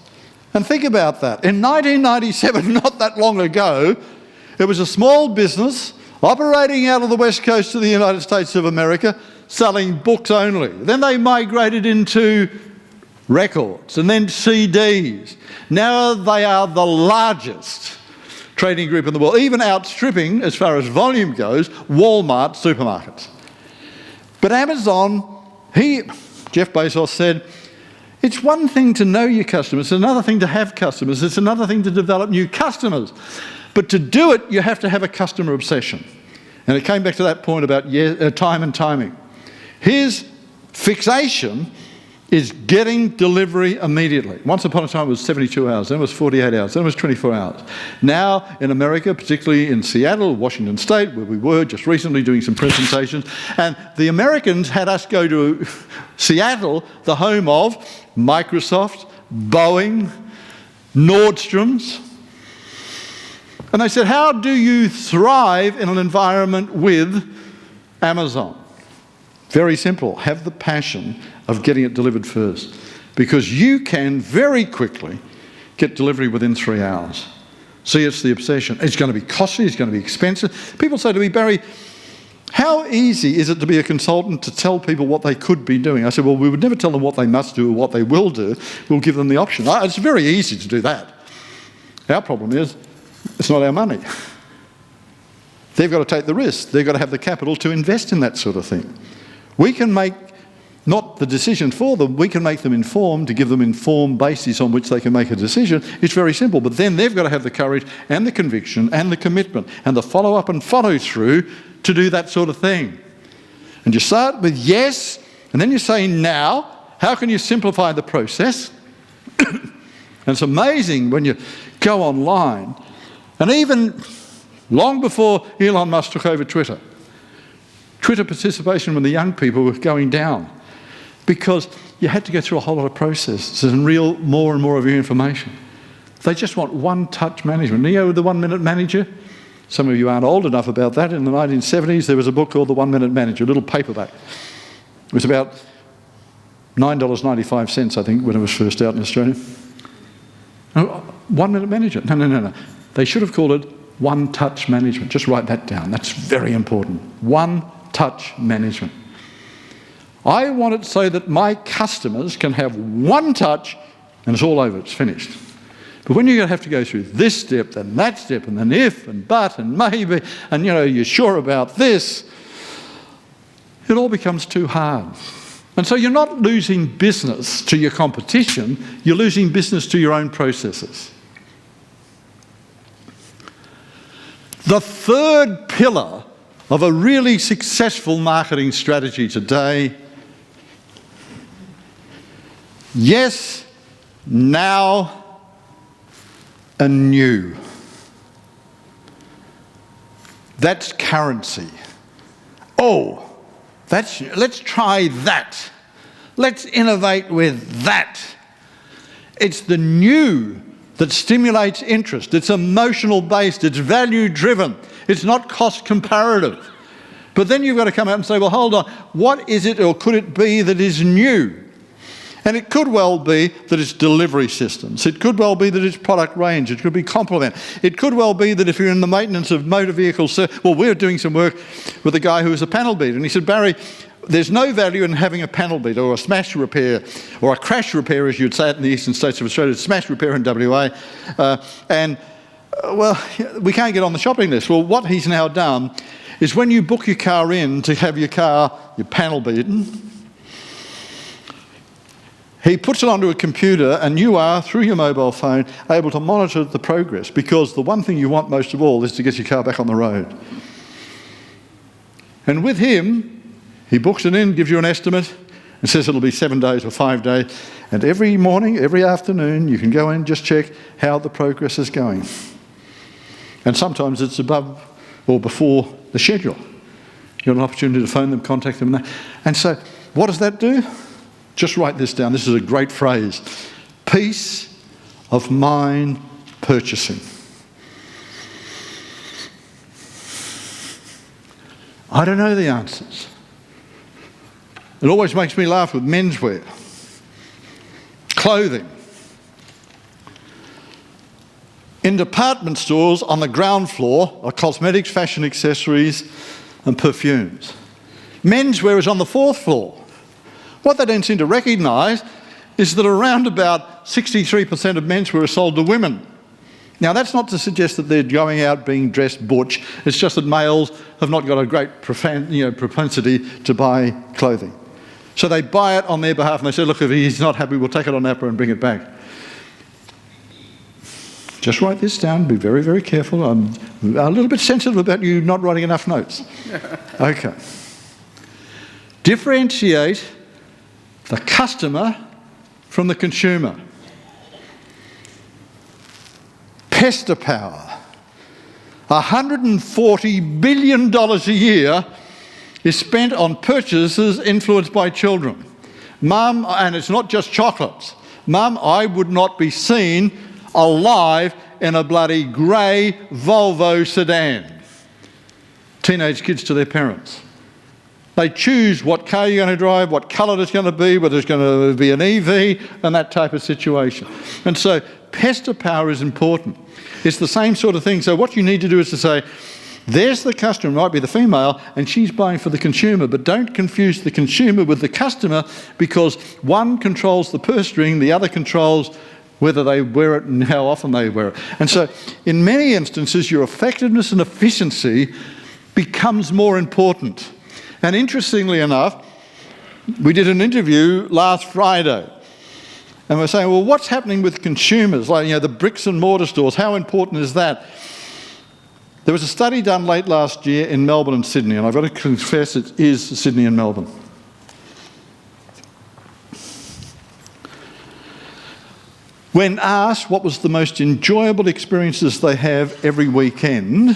And think about that. In 1997, not that long ago, it was a small business operating out of the west coast of the United States of America, selling books only. Then they migrated into records and then CDs. Now they are the largest trading group in the world, even outstripping, as far as volume goes, Walmart supermarkets. But Amazon, Jeff Bezos said, it's one thing to know your customers, it's another thing to have customers, it's another thing to develop new customers. But to do it, you have to have a customer obsession. And it came back to that point about time and timing. His fixation is getting delivery immediately. Once upon a time it was 72 hours, then it was 48 hours, then it was 24 hours. Now in America, particularly in Seattle, Washington State, where we were just recently doing some presentations, and the Americans had us go to Seattle, the home of Microsoft, Boeing, Nordstrom's. And they said, how do you thrive in an environment with Amazon? Very simple, have the passion of getting it delivered first. Because you can very quickly get delivery within 3 hours. See, it's the obsession. It's going to be costly, it's going to be expensive. People say to me, Barry, how easy is it to be a consultant to tell people what they could be doing? I said, well, we would never tell them what they must do or what they will do. We'll give them the option. It's very easy to do that. Our problem is, it's not our money. They've got to take the risk. They've got to have the capital to invest in that sort of thing. We can make not the decision for them, we can make them informed, to give them informed basis on which they can make a decision. It's very simple, but then they've got to have the courage and the conviction and the commitment and the follow-up and follow-through to do that sort of thing. And you start with yes, and then you say now, how can you simplify the process? And it's amazing when you go online, and even long before Elon Musk took over Twitter participation from the young people was going down because you had to go through a whole lot of processes and reel more and more of your information. They just want one-touch management. You know the 1 Minute Manager? Some of you aren't old enough about that. In the 1970s, there was a book called The 1 Minute Manager, a little paperback. It was about $9.95, I think, when it was first out in Australia. 1 Minute Manager. No. They should have called it one-touch management. Just write that down. That's very important. One-touch management. I want it so that my customers can have one touch and it's all over, it's finished. But when you're going to have to go through this step, then that step, and then if, and but, and maybe, and you're sure about this, it all becomes too hard. And so you're not losing business to your competition, you're losing business to your own processes. The third pillar of a really successful marketing strategy today, yes, now, and new. That's currency. Oh, let's try that. Let's innovate with that. It's the new that stimulates interest. It's emotional based, it's value driven, it's not cost comparative. But then you've got to come out and say, well, hold on, what is it or could it be that is new? And it could well be that it's delivery systems. It could well be that it's product range. It could be complement. It could well be that if you're in the maintenance of motor vehicles, well, we're doing some work with a guy who was a panel beater, and he said, Barry, there's no value in having a panel beater or a smash repair or a crash repair, as you'd say it in the eastern states of Australia, smash repair in WA. Well, we can't get on the shopping list. Well, what he's now done is when you book your car in to have your panel beaten, he puts it onto a computer and you are, through your mobile phone, able to monitor the progress, because the one thing you want most of all is to get your car back on the road. And with him, he books it in, gives you an estimate, and says it'll be 7 days or 5 days. And every morning, every afternoon, you can go in and just check how the progress is going. And sometimes it's above or before the schedule. You've got an opportunity to phone them, contact them. And so what does that do? Just write this down. This is a great phrase. Peace of mind purchasing. I don't know the answers. It always makes me laugh with menswear, clothing. In department stores on the ground floor are cosmetics, fashion accessories and perfumes. Menswear is on the 4th floor. What they don't seem to recognise is that around about 63% of menswear is sold to women. Now, that's not to suggest that they're going out being dressed butch. It's just that males have not got a great propensity to buy clothing. So they buy it on their behalf and they say, look, if he's not happy, we'll take it on APRA and bring it back. Just write this down. Be very, very careful. I'm a little bit sensitive about you not writing enough notes. Okay. Differentiate the customer from the consumer. Pester power. $140 billion a year is spent on purchases influenced by children. Mum, and it's not just chocolates. Mum, I would not be seen alive in a bloody grey Volvo sedan. Teenage kids to their parents. They choose what car you're going to drive, what colour it's going to be, whether it's going to be an EV, and that type of situation. And so pester power is important. It's the same sort of thing. So what you need to do is to say, there's the customer, might be the female, and she's buying for the consumer, but don't confuse the consumer with the customer, because one controls the purse string, the other controls whether they wear it and how often they wear it. And so in many instances, your effectiveness and efficiency becomes more important. And interestingly enough, we did an interview last Friday, and we're saying, well, what's happening with consumers? Like, the bricks and mortar stores, how important is that? There was a study done late last year in Melbourne and Sydney, and I've got to confess it is Sydney and Melbourne. When asked what was the most enjoyable experiences they have every weekend,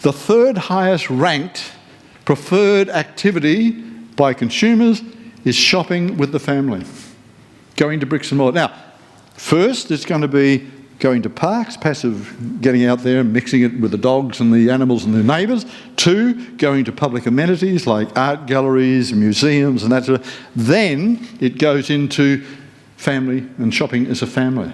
the third highest ranked preferred activity by consumers is shopping with the family, going to bricks and mortar. Now, first it's going to be going to parks, passive, getting out there and mixing it with the dogs and the animals and the neighbours. 2, going to public amenities like art galleries, museums and that sort of. Then it goes into family and shopping as a family.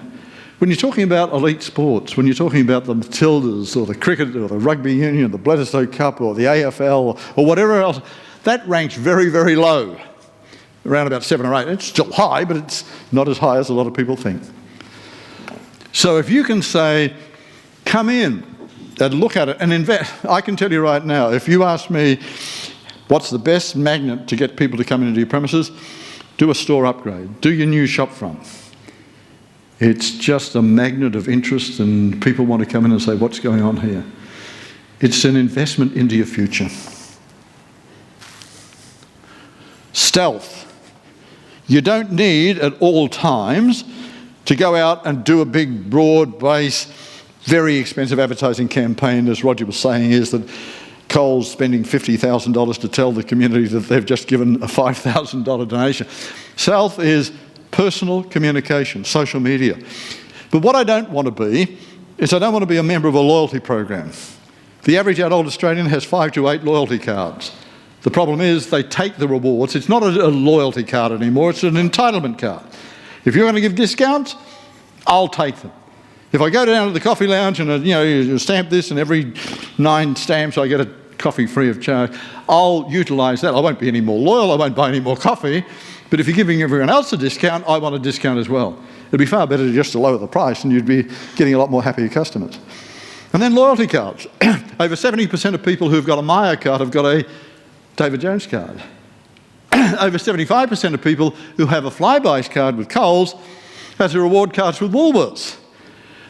When you're talking about elite sports, when you're talking about the Matildas or the cricket or the rugby union, the Bledisloe Cup or the AFL or whatever else, that ranks very, very low, around about 7 or 8. It's still high, but it's not as high as a lot of people think. So if you can say, come in and look at it and invest. I can tell you right now, if you ask me what's the best magnet to get people to come into your premises, do a store upgrade, do your new shop front. It's just a magnet of interest and people want to come in and say, what's going on here? It's an investment into your future. Stealth. You don't need at all times to go out and do a big, broad-based, very expensive advertising campaign. As Roger was saying, is that Coles spending $50,000 to tell the community that they've just given a $5,000 donation. Stealth is personal communication, social media. But what I don't want to be is I don't want to be a member of a loyalty program. The average adult Australian has 5 to 8 loyalty cards. The problem is they take the rewards. It's not a loyalty card anymore, it's an entitlement card. If you're going to give discounts, I'll take them. If I go down to the coffee lounge and you stamp this and every 9 stamps I get a coffee free of charge, I'll utilise that. I won't be any more loyal, I won't buy any more coffee, but if you're giving everyone else a discount, I want a discount as well. It'd be far better just to lower the price and you'd be getting a lot more happier customers. And then loyalty cards. Over 70% of people who've got a Myer card have got a David Jones card. Over 75% of people who have a Flybuys card with Coles has a reward cards with Woolworths.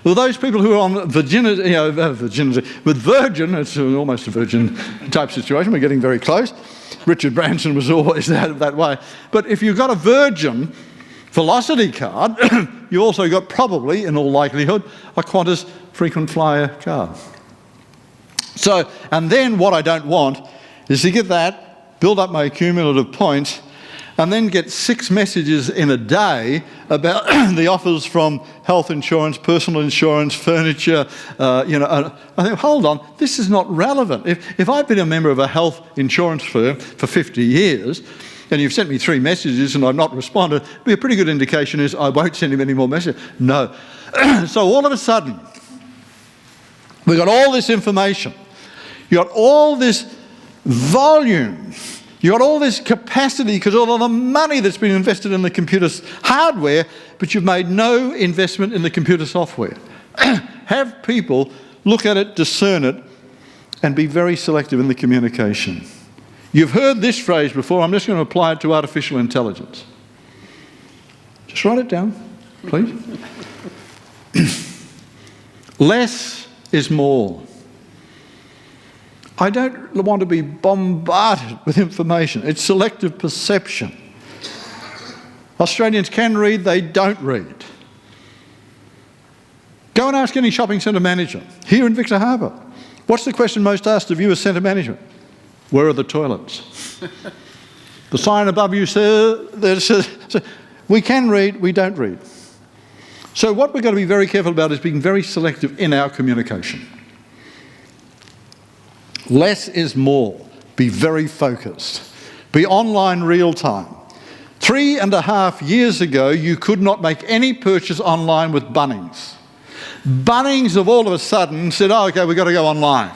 Well, those people who are on virginity, with Virgin, it's almost a Virgin type situation, we're getting very close. Richard Branson was always that way. But if you've got a Virgin Velocity card, you also got probably, in all likelihood, a Qantas frequent flyer card. So, and then what I don't want is to get that, build up my cumulative points, and then get 6 messages in a day about the offers from health insurance, personal insurance, furniture, I think, hold on, this is not relevant. If I've been a member of a health insurance firm for 50 years, and you've sent me 3 messages and I've not responded, it'd be a pretty good indication is I won't send him any more messages. No. So all of a sudden, we've got all this information. You've got all this volume. You've got all this capacity because all of the money that's been invested in the computer's hardware, but you've made no investment in the computer software. Have people look at it, discern it, and be very selective in the communication. You've heard this phrase before. I'm just going to apply it to artificial intelligence. Just write it down, please. Less is more. I don't want to be bombarded with information. It's selective perception. Australians can read, they don't read. Go and ask any shopping centre manager here in Victor Harbour. What's the question most asked of you as centre manager? Where are the toilets? The sign above you says, we can read, we don't read. So what we've got to be very careful about is being very selective in our communication. Less is more. Be very focused. Be online real time. 3.5 years ago, you could not make any purchase online with Bunnings. Bunnings have all of a sudden said, oh, okay, we've got to go online.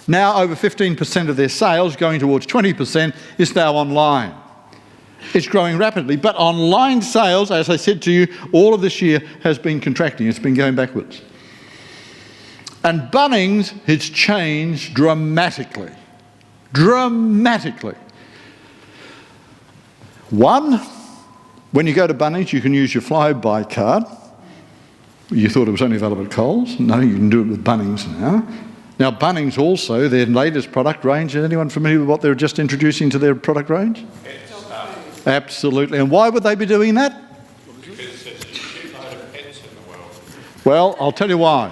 Now over 15% of their sales, going towards 20%, is now online. It's growing rapidly, but online sales, as I said to you, all of this year has been contracting. It's been going backwards. And Bunnings has changed dramatically. Dramatically. One, when you go to Bunnings, you can use your Flybuys card. You thought it was only available at Coles. No, you can do it with Bunnings now. Now, Bunnings also, their latest product range, is anyone familiar with what they're just introducing to their product range? Pets. Absolutely. And why would they be doing that?
Because there's a shitload of pets in the world.
Well, I'll tell you why.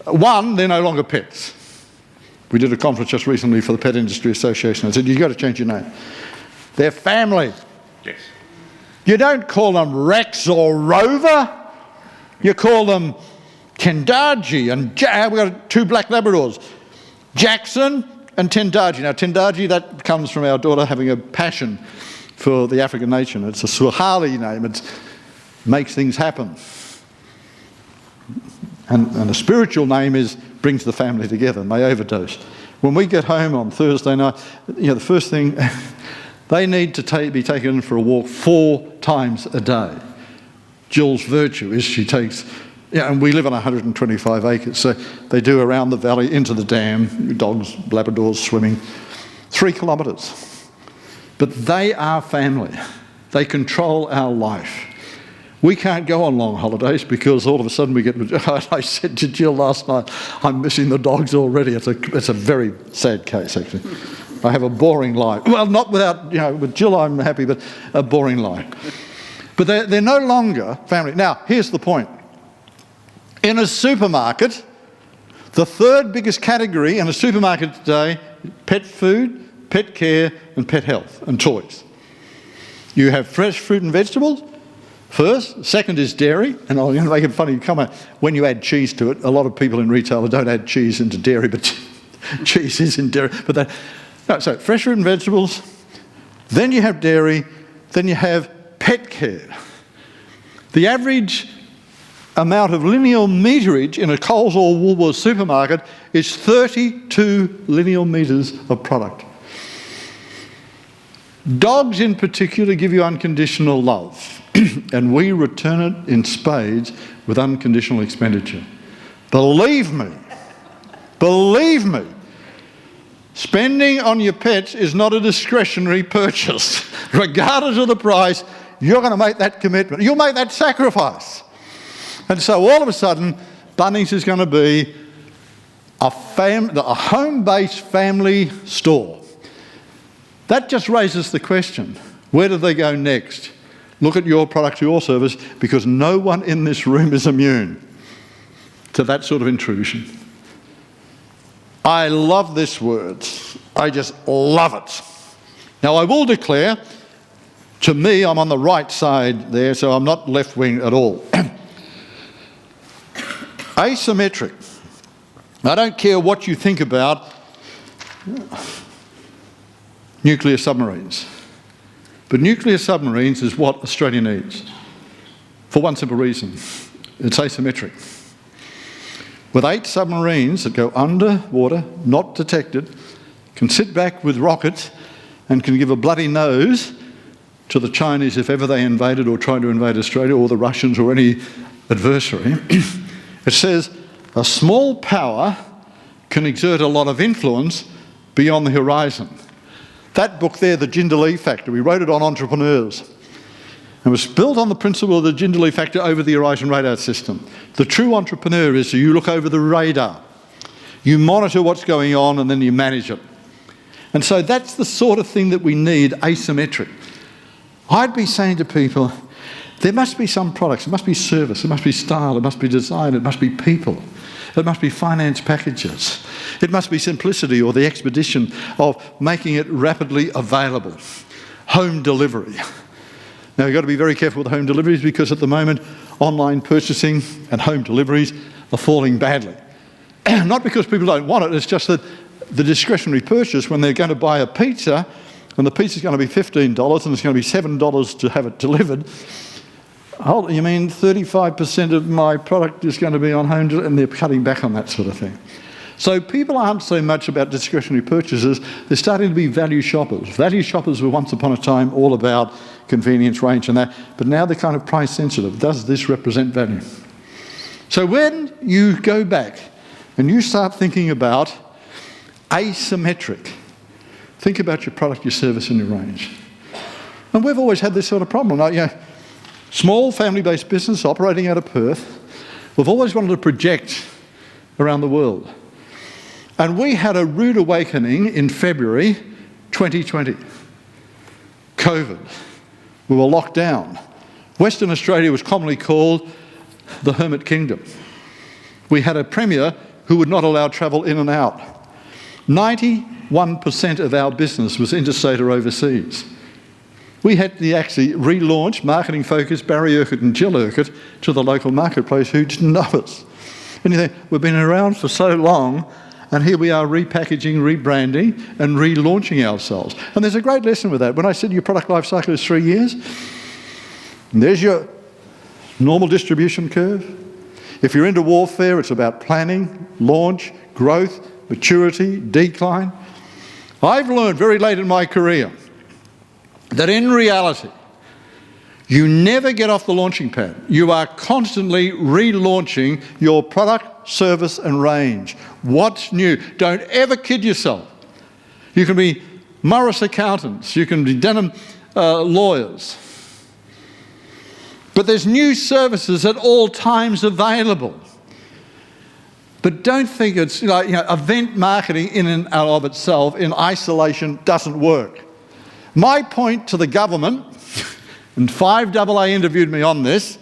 One, they're no longer pets. We did a conference just recently for the Pet Industry Association. I said, you've got to change your name. They're family.
Yes.
You don't call them Rex or Rover. You call them Tendaji and we've got 2 black Labradors, Jackson and Tendaji. Now Tendaji, that comes from our daughter having a passion for the African nation. It's a Swahili name. It makes things happen. And the spiritual name is brings the family together, and they overdose. When we get home on Thursday night, the first thing, they need to be taken for a walk 4 times a day. Jill's virtue is she takes, and we live on 125 acres, so they do around the valley, into the dam, dogs, Labradors swimming, 3 kilometres. But they are family. They control our life. We can't go on long holidays because all of a sudden we get, I said to Jill last night, I'm missing the dogs already. It's a very sad case, actually. I have a boring life. Well, not without, with Jill I'm happy, but a boring life. But they're no longer family. Now, here's the point. In a supermarket, the 3rd biggest category in a supermarket today, pet food, pet care, and pet health, and toys. You have fresh fruit and vegetables, first. Second is dairy, and I'm going to make a funny comment. When you add cheese to it, a lot of people in retail don't add cheese into dairy, but cheese is in dairy. So fresh fruit and vegetables, then you have dairy, then you have pet care. The average amount of linear meterage in a Coles or Woolworths supermarket is 32 linear metres of product. Dogs in particular give you unconditional love, and we return it in spades with unconditional expenditure. Believe me, spending on your pets is not a discretionary purchase. Regardless of the price, you're going to make that commitment. You'll make that sacrifice. And so all of a sudden, Bunnings is going to be a home-based family store. That just raises the question, where do they go next? Look at your product or your service, because no one in this room is immune to that sort of intrusion. I love this word. I just love it. Now, I will declare, to me, I'm on the right side there, so I'm not left-wing at all. Asymmetric. I don't care what you think about nuclear submarines, but nuclear submarines is what Australia needs, for one simple reason. It's asymmetric. With 8 submarines that go underwater, not detected, can sit back with rockets and can give a bloody nose to the Chinese if ever they invaded or tried to invade Australia, or the Russians or any adversary. It says a small power can exert a lot of influence beyond the horizon. That book there, The Jindalee Factor, we wrote it on entrepreneurs. It was built on the principle of the Jindalee Factor over the horizon radar system. The true entrepreneur is you look over the radar, you monitor what's going on, and then you manage it. And so that's the sort of thing that we need, asymmetric. I'd be saying to people, there must be some products, it must be service, it must be style, it must be design, it must be people, it must be finance packages, it must be simplicity or the expedition of making it rapidly available. Home delivery. Now, you've got to be very careful with home deliveries, because at the moment online purchasing and home deliveries are falling badly. Not because people don't want it, it's just that the discretionary purchase, when they're going to buy a pizza and the pizza's going to be $15 and it's going to be $7 to have it delivered, oh, you mean 35% of my product is going to be on home delivery? And they're cutting back on that sort of thing. So people aren't so much about discretionary purchases, they're starting to be value shoppers. Value shoppers were once upon a time all about convenience, range and that, but now they're kind of price sensitive. Does this represent value? So when you go back and you start thinking about asymmetric, think about your product, your service and your range. And we've always had this sort of problem. Like, you know, small family-based business operating out of Perth, we've always wanted to project around the world. And we had a rude awakening in February 2020. COVID. We were locked down. Western Australia was commonly called the Hermit Kingdom. We had a Premier who would not allow travel in and out. 91% of our business was interstate or overseas. We had to actually relaunch Marketing Focus, Barry Urquhart and Jill Urquhart to the local marketplace who didn't know us. And you think, we've been around for so long, and here we are repackaging, rebranding, and relaunching ourselves. And there's a great lesson with that. When I said your product life cycle is 3 years, and there's your normal distribution curve. If you're into warfare, it's about planning, launch, growth, maturity, decline. I've learned very late in my career that in reality, you never get off the launching pad. You are constantly relaunching your product, service and range. What's new? Don't ever kid yourself. You can be Morris accountants, you can be Denham lawyers. But there's new services at all times available. But don't think it's like, you know, event marketing in and of itself in isolation doesn't work. My point to the government, and 5AA interviewed me on this,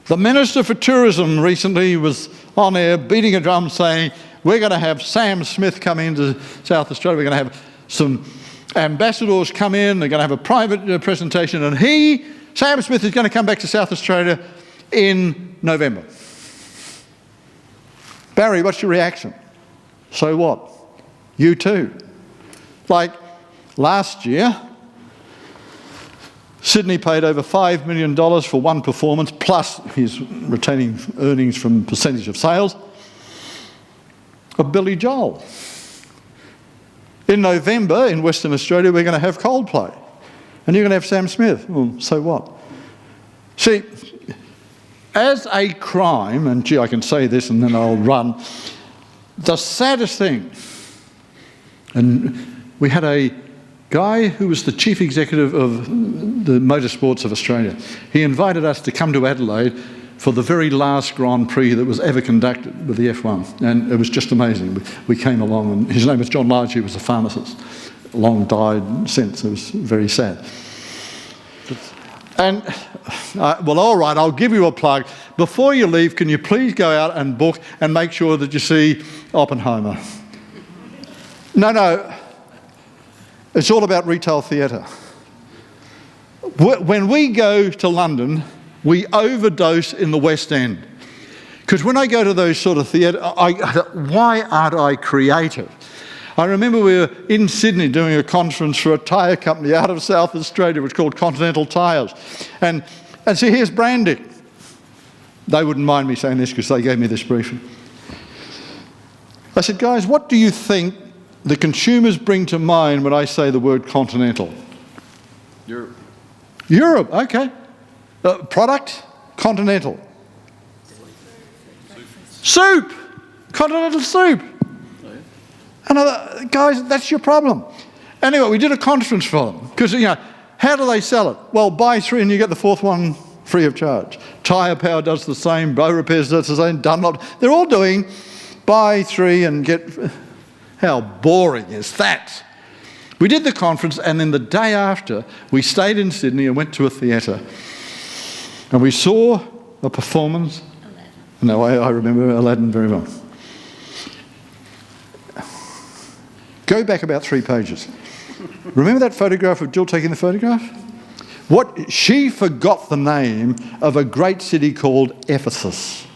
the Minister for Tourism recently was on air beating a drum saying, we're going to have Sam Smith come into South Australia, we're going to have some ambassadors come in, they're going to have a private presentation, and Sam Smith is going to come back to South Australia in November. Barry, what's your reaction? So what? You too. Like last year, Sydney paid over $5 million for one performance, plus his retaining earnings from percentage of sales, of Billy Joel. In November, in Western Australia, we're going to have Coldplay. And you're going to have Sam Smith. Well, so what? See, as a crime, and gee, I can say this and then I'll run, the saddest thing, and we had a guy who was the chief executive of the Motorsports of Australia. He invited us to come to Adelaide for the very last Grand Prix that was ever conducted with the F1. And it was just amazing. We came along, and his name was John Large. He was a pharmacist. Long died since. It was very sad. And, well, all right, I'll give you a plug. Before you leave, can you please go out and book and make sure that you see Oppenheimer? No. It's all about retail theatre. When we go to London, we overdose in the West End. Because when I go to those sort of theatre, why aren't I creative? I remember we were in Sydney doing a conference for a tyre company out of South Australia, which was called Continental Tyres. And so here's branding. They wouldn't mind me saying this because they gave me this briefing. I said, guys, what do you think the consumers bring to mind when I say the word continental? Europe, okay. Product, continental. Soup, continental soup. And guys, that's your problem. Anyway, we did a conference for them because, how do they sell it? Well, buy 3 and you get the 4th one free of charge. Tyre Power does the same, Bow Repairs does the same, Dunlop. They're all doing buy 3 and get... How boring is that? We did the conference, and then the day after, we stayed in Sydney and went to a theatre. And we saw a performance. Aladdin. No, I remember Aladdin very well. Go back about 3 pages. Remember that photograph of Jill taking the photograph? She forgot the name of a great city called Ephesus.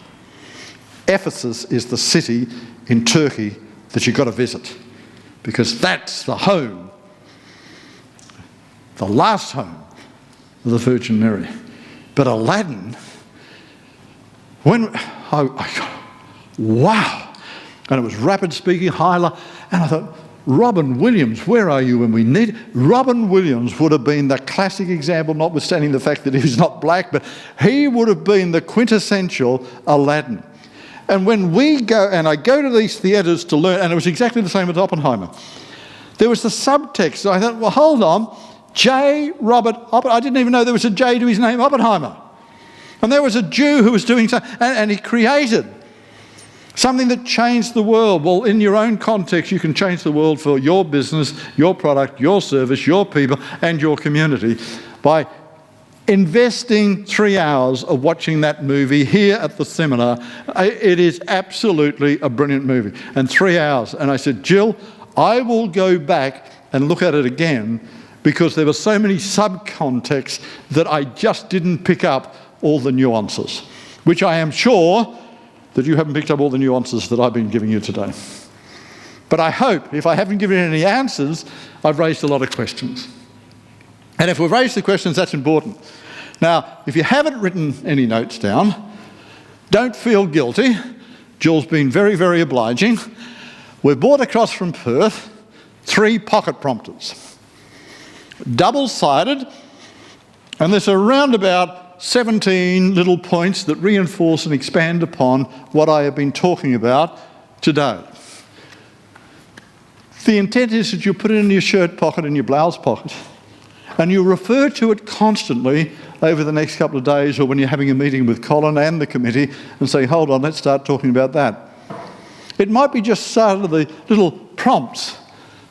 Ephesus is the city in Turkey that you've got to visit, because that's the home, the last home of the Virgin Mary. But Aladdin, wow! And it was rapid speaking, and I thought, Robin Williams, where are you when we need? Robin Williams would have been the classic example, notwithstanding the fact that he was not black, but he would have been the quintessential Aladdin. And when we go, and I go to these theatres to learn, and it was exactly the same with Oppenheimer. There was the subtext. I thought, well, hold on. J. Robert Oppenheimer. I didn't even know there was a J to his name, Oppenheimer. And there was a Jew who was doing something, and he created something that changed the world. Well, in your own context, you can change the world for your business, your product, your service, your people, and your community by investing 3 hours of watching that movie here at the seminar. It is absolutely a brilliant movie. And 3 hours. And I said, Jill, I will go back and look at it again because there were so many subcontexts that I just didn't pick up all the nuances, which I am sure that you haven't picked up all the nuances that I've been giving you today. But I hope, if I haven't given any answers, I've raised a lot of questions. And if we've raised the questions, that's important. Now, if you haven't written any notes down, don't feel guilty. Jill's been very, very obliging. We've brought across from Perth 3 pocket prompters, double-sided, and there's around about 17 little points that reinforce and expand upon what I have been talking about today. The intent is that you put it in your shirt pocket and your blouse pocket, and you refer to it constantly over the next couple of days, or when you're having a meeting with Colin and the committee, and say, hold on, let's start talking about that. It might be just sort of the little prompts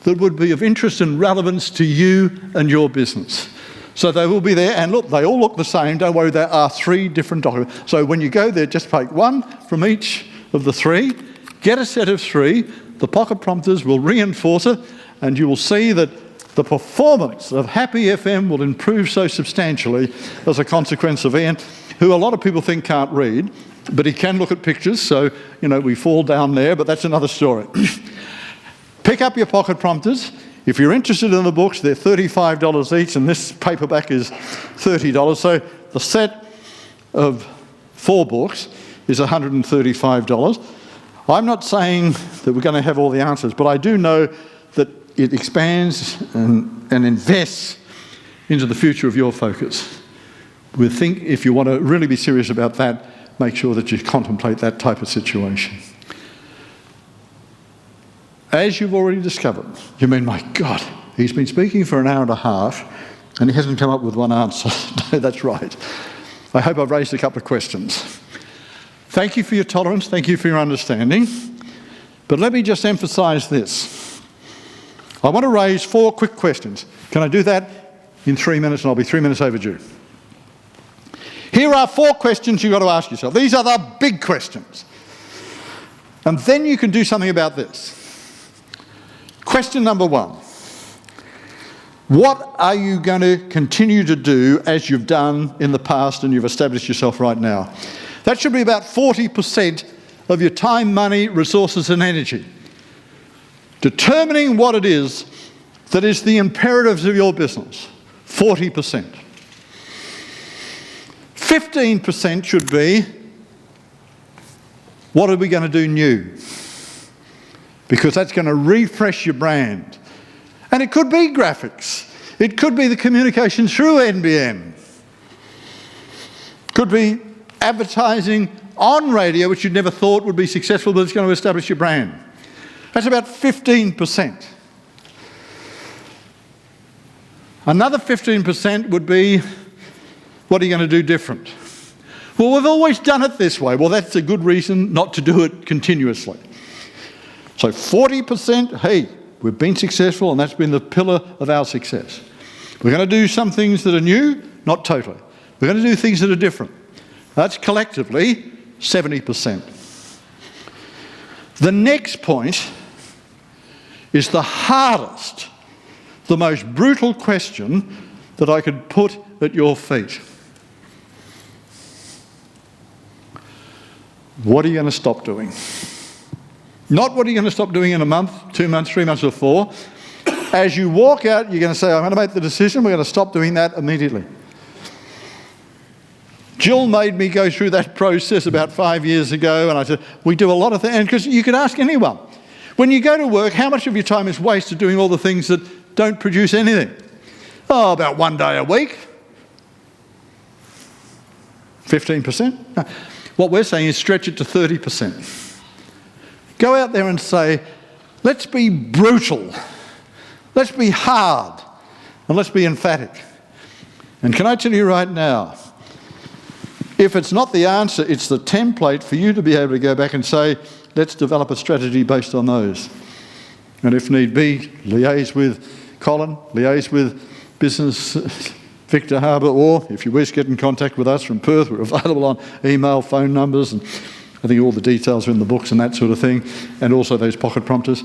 that would be of interest and relevance to you and your business. So they will be there, and look, they all look the same. Don't worry, there are 3 different documents. So when you go there, just take one from each of the 3, get a set of 3, the pocket prompters will reinforce it, and you will see that the performance of Happy FM will improve so substantially as a consequence of Ian, who a lot of people think can't read, but he can look at pictures, so, we fall down there, but that's another story. Pick up your pocket prompters. If you're interested in the books, they're $35 each, and this paperback is $30. So the set of 4 books is $135. I'm not saying that we're going to have all the answers, but I do know that it expands and invests into the future of your focus. We think if you want to really be serious about that, make sure that you contemplate that type of situation. As you've already discovered, you mean, my God, he's been speaking for an hour and a half and he hasn't come up with one answer. No, that's right. I hope I've raised a couple of questions. Thank you for your tolerance, thank you for your understanding. But let me just emphasise this. I want to raise 4 quick questions. Can I do that in 3 minutes, and I'll be 3 minutes overdue? Here are 4 questions you've got to ask yourself. These are the big questions. And then you can do something about this. Question number 1. What are you going to continue to do as you've done in the past and you've established yourself right now? That should be about 40% of your time, money, resources and energy. Determining what it is that is the imperatives of your business. 40%. 15% should be, what are we going to do new? Because that's going to refresh your brand. And it could be graphics. It could be the communication through NBN. Could be advertising on radio, which you'd never thought would be successful, but it's going to establish your brand. That's about 15%. Another 15% would be, what are you going to do different? Well, we've always done it this way. Well, that's a good reason not to do it continuously. So 40%, hey, we've been successful and that's been the pillar of our success. We're going to do some things that are new, not totally. We're going to do things that are different. That's collectively 70%. The next point is the hardest, the most brutal question that I could put at your feet. What are you going to stop doing? Not what are you going to stop doing in a month, 2 months, 3 months or 4. As you walk out, you're going to say, I'm going to make the decision, we're going to stop doing that immediately. Jill made me go through that process about 5 years ago, and I said, we do a lot of things, because you could ask anyone. When you go to work, how much of your time is wasted doing all the things that don't produce anything? Oh, about 1 day a week. 15%? No. What we're saying is stretch it to 30%. Go out there and say, let's be brutal, let's be hard, and let's be emphatic. And can I tell you right now, if it's not the answer, it's the template for you to be able to go back and say, let's develop a strategy based on those. And if need be, liaise with Colin, liaise with Business Victor Harbour, or if you wish, get in contact with us from Perth. We're available on email, phone numbers, and I think all the details are in the books and that sort of thing, and also those pocket prompters.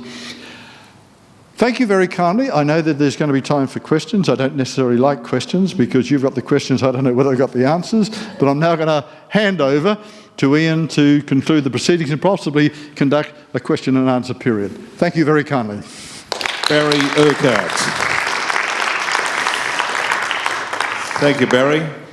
Thank you very kindly. I know that there's going to be time for questions. I don't necessarily like questions because you've got the questions. I don't know whether I've got the answers, but I'm now going to hand over to Ian to conclude the proceedings and possibly conduct a question and answer period. Thank you very kindly.
Barry Urquhart. Thank you, Barry.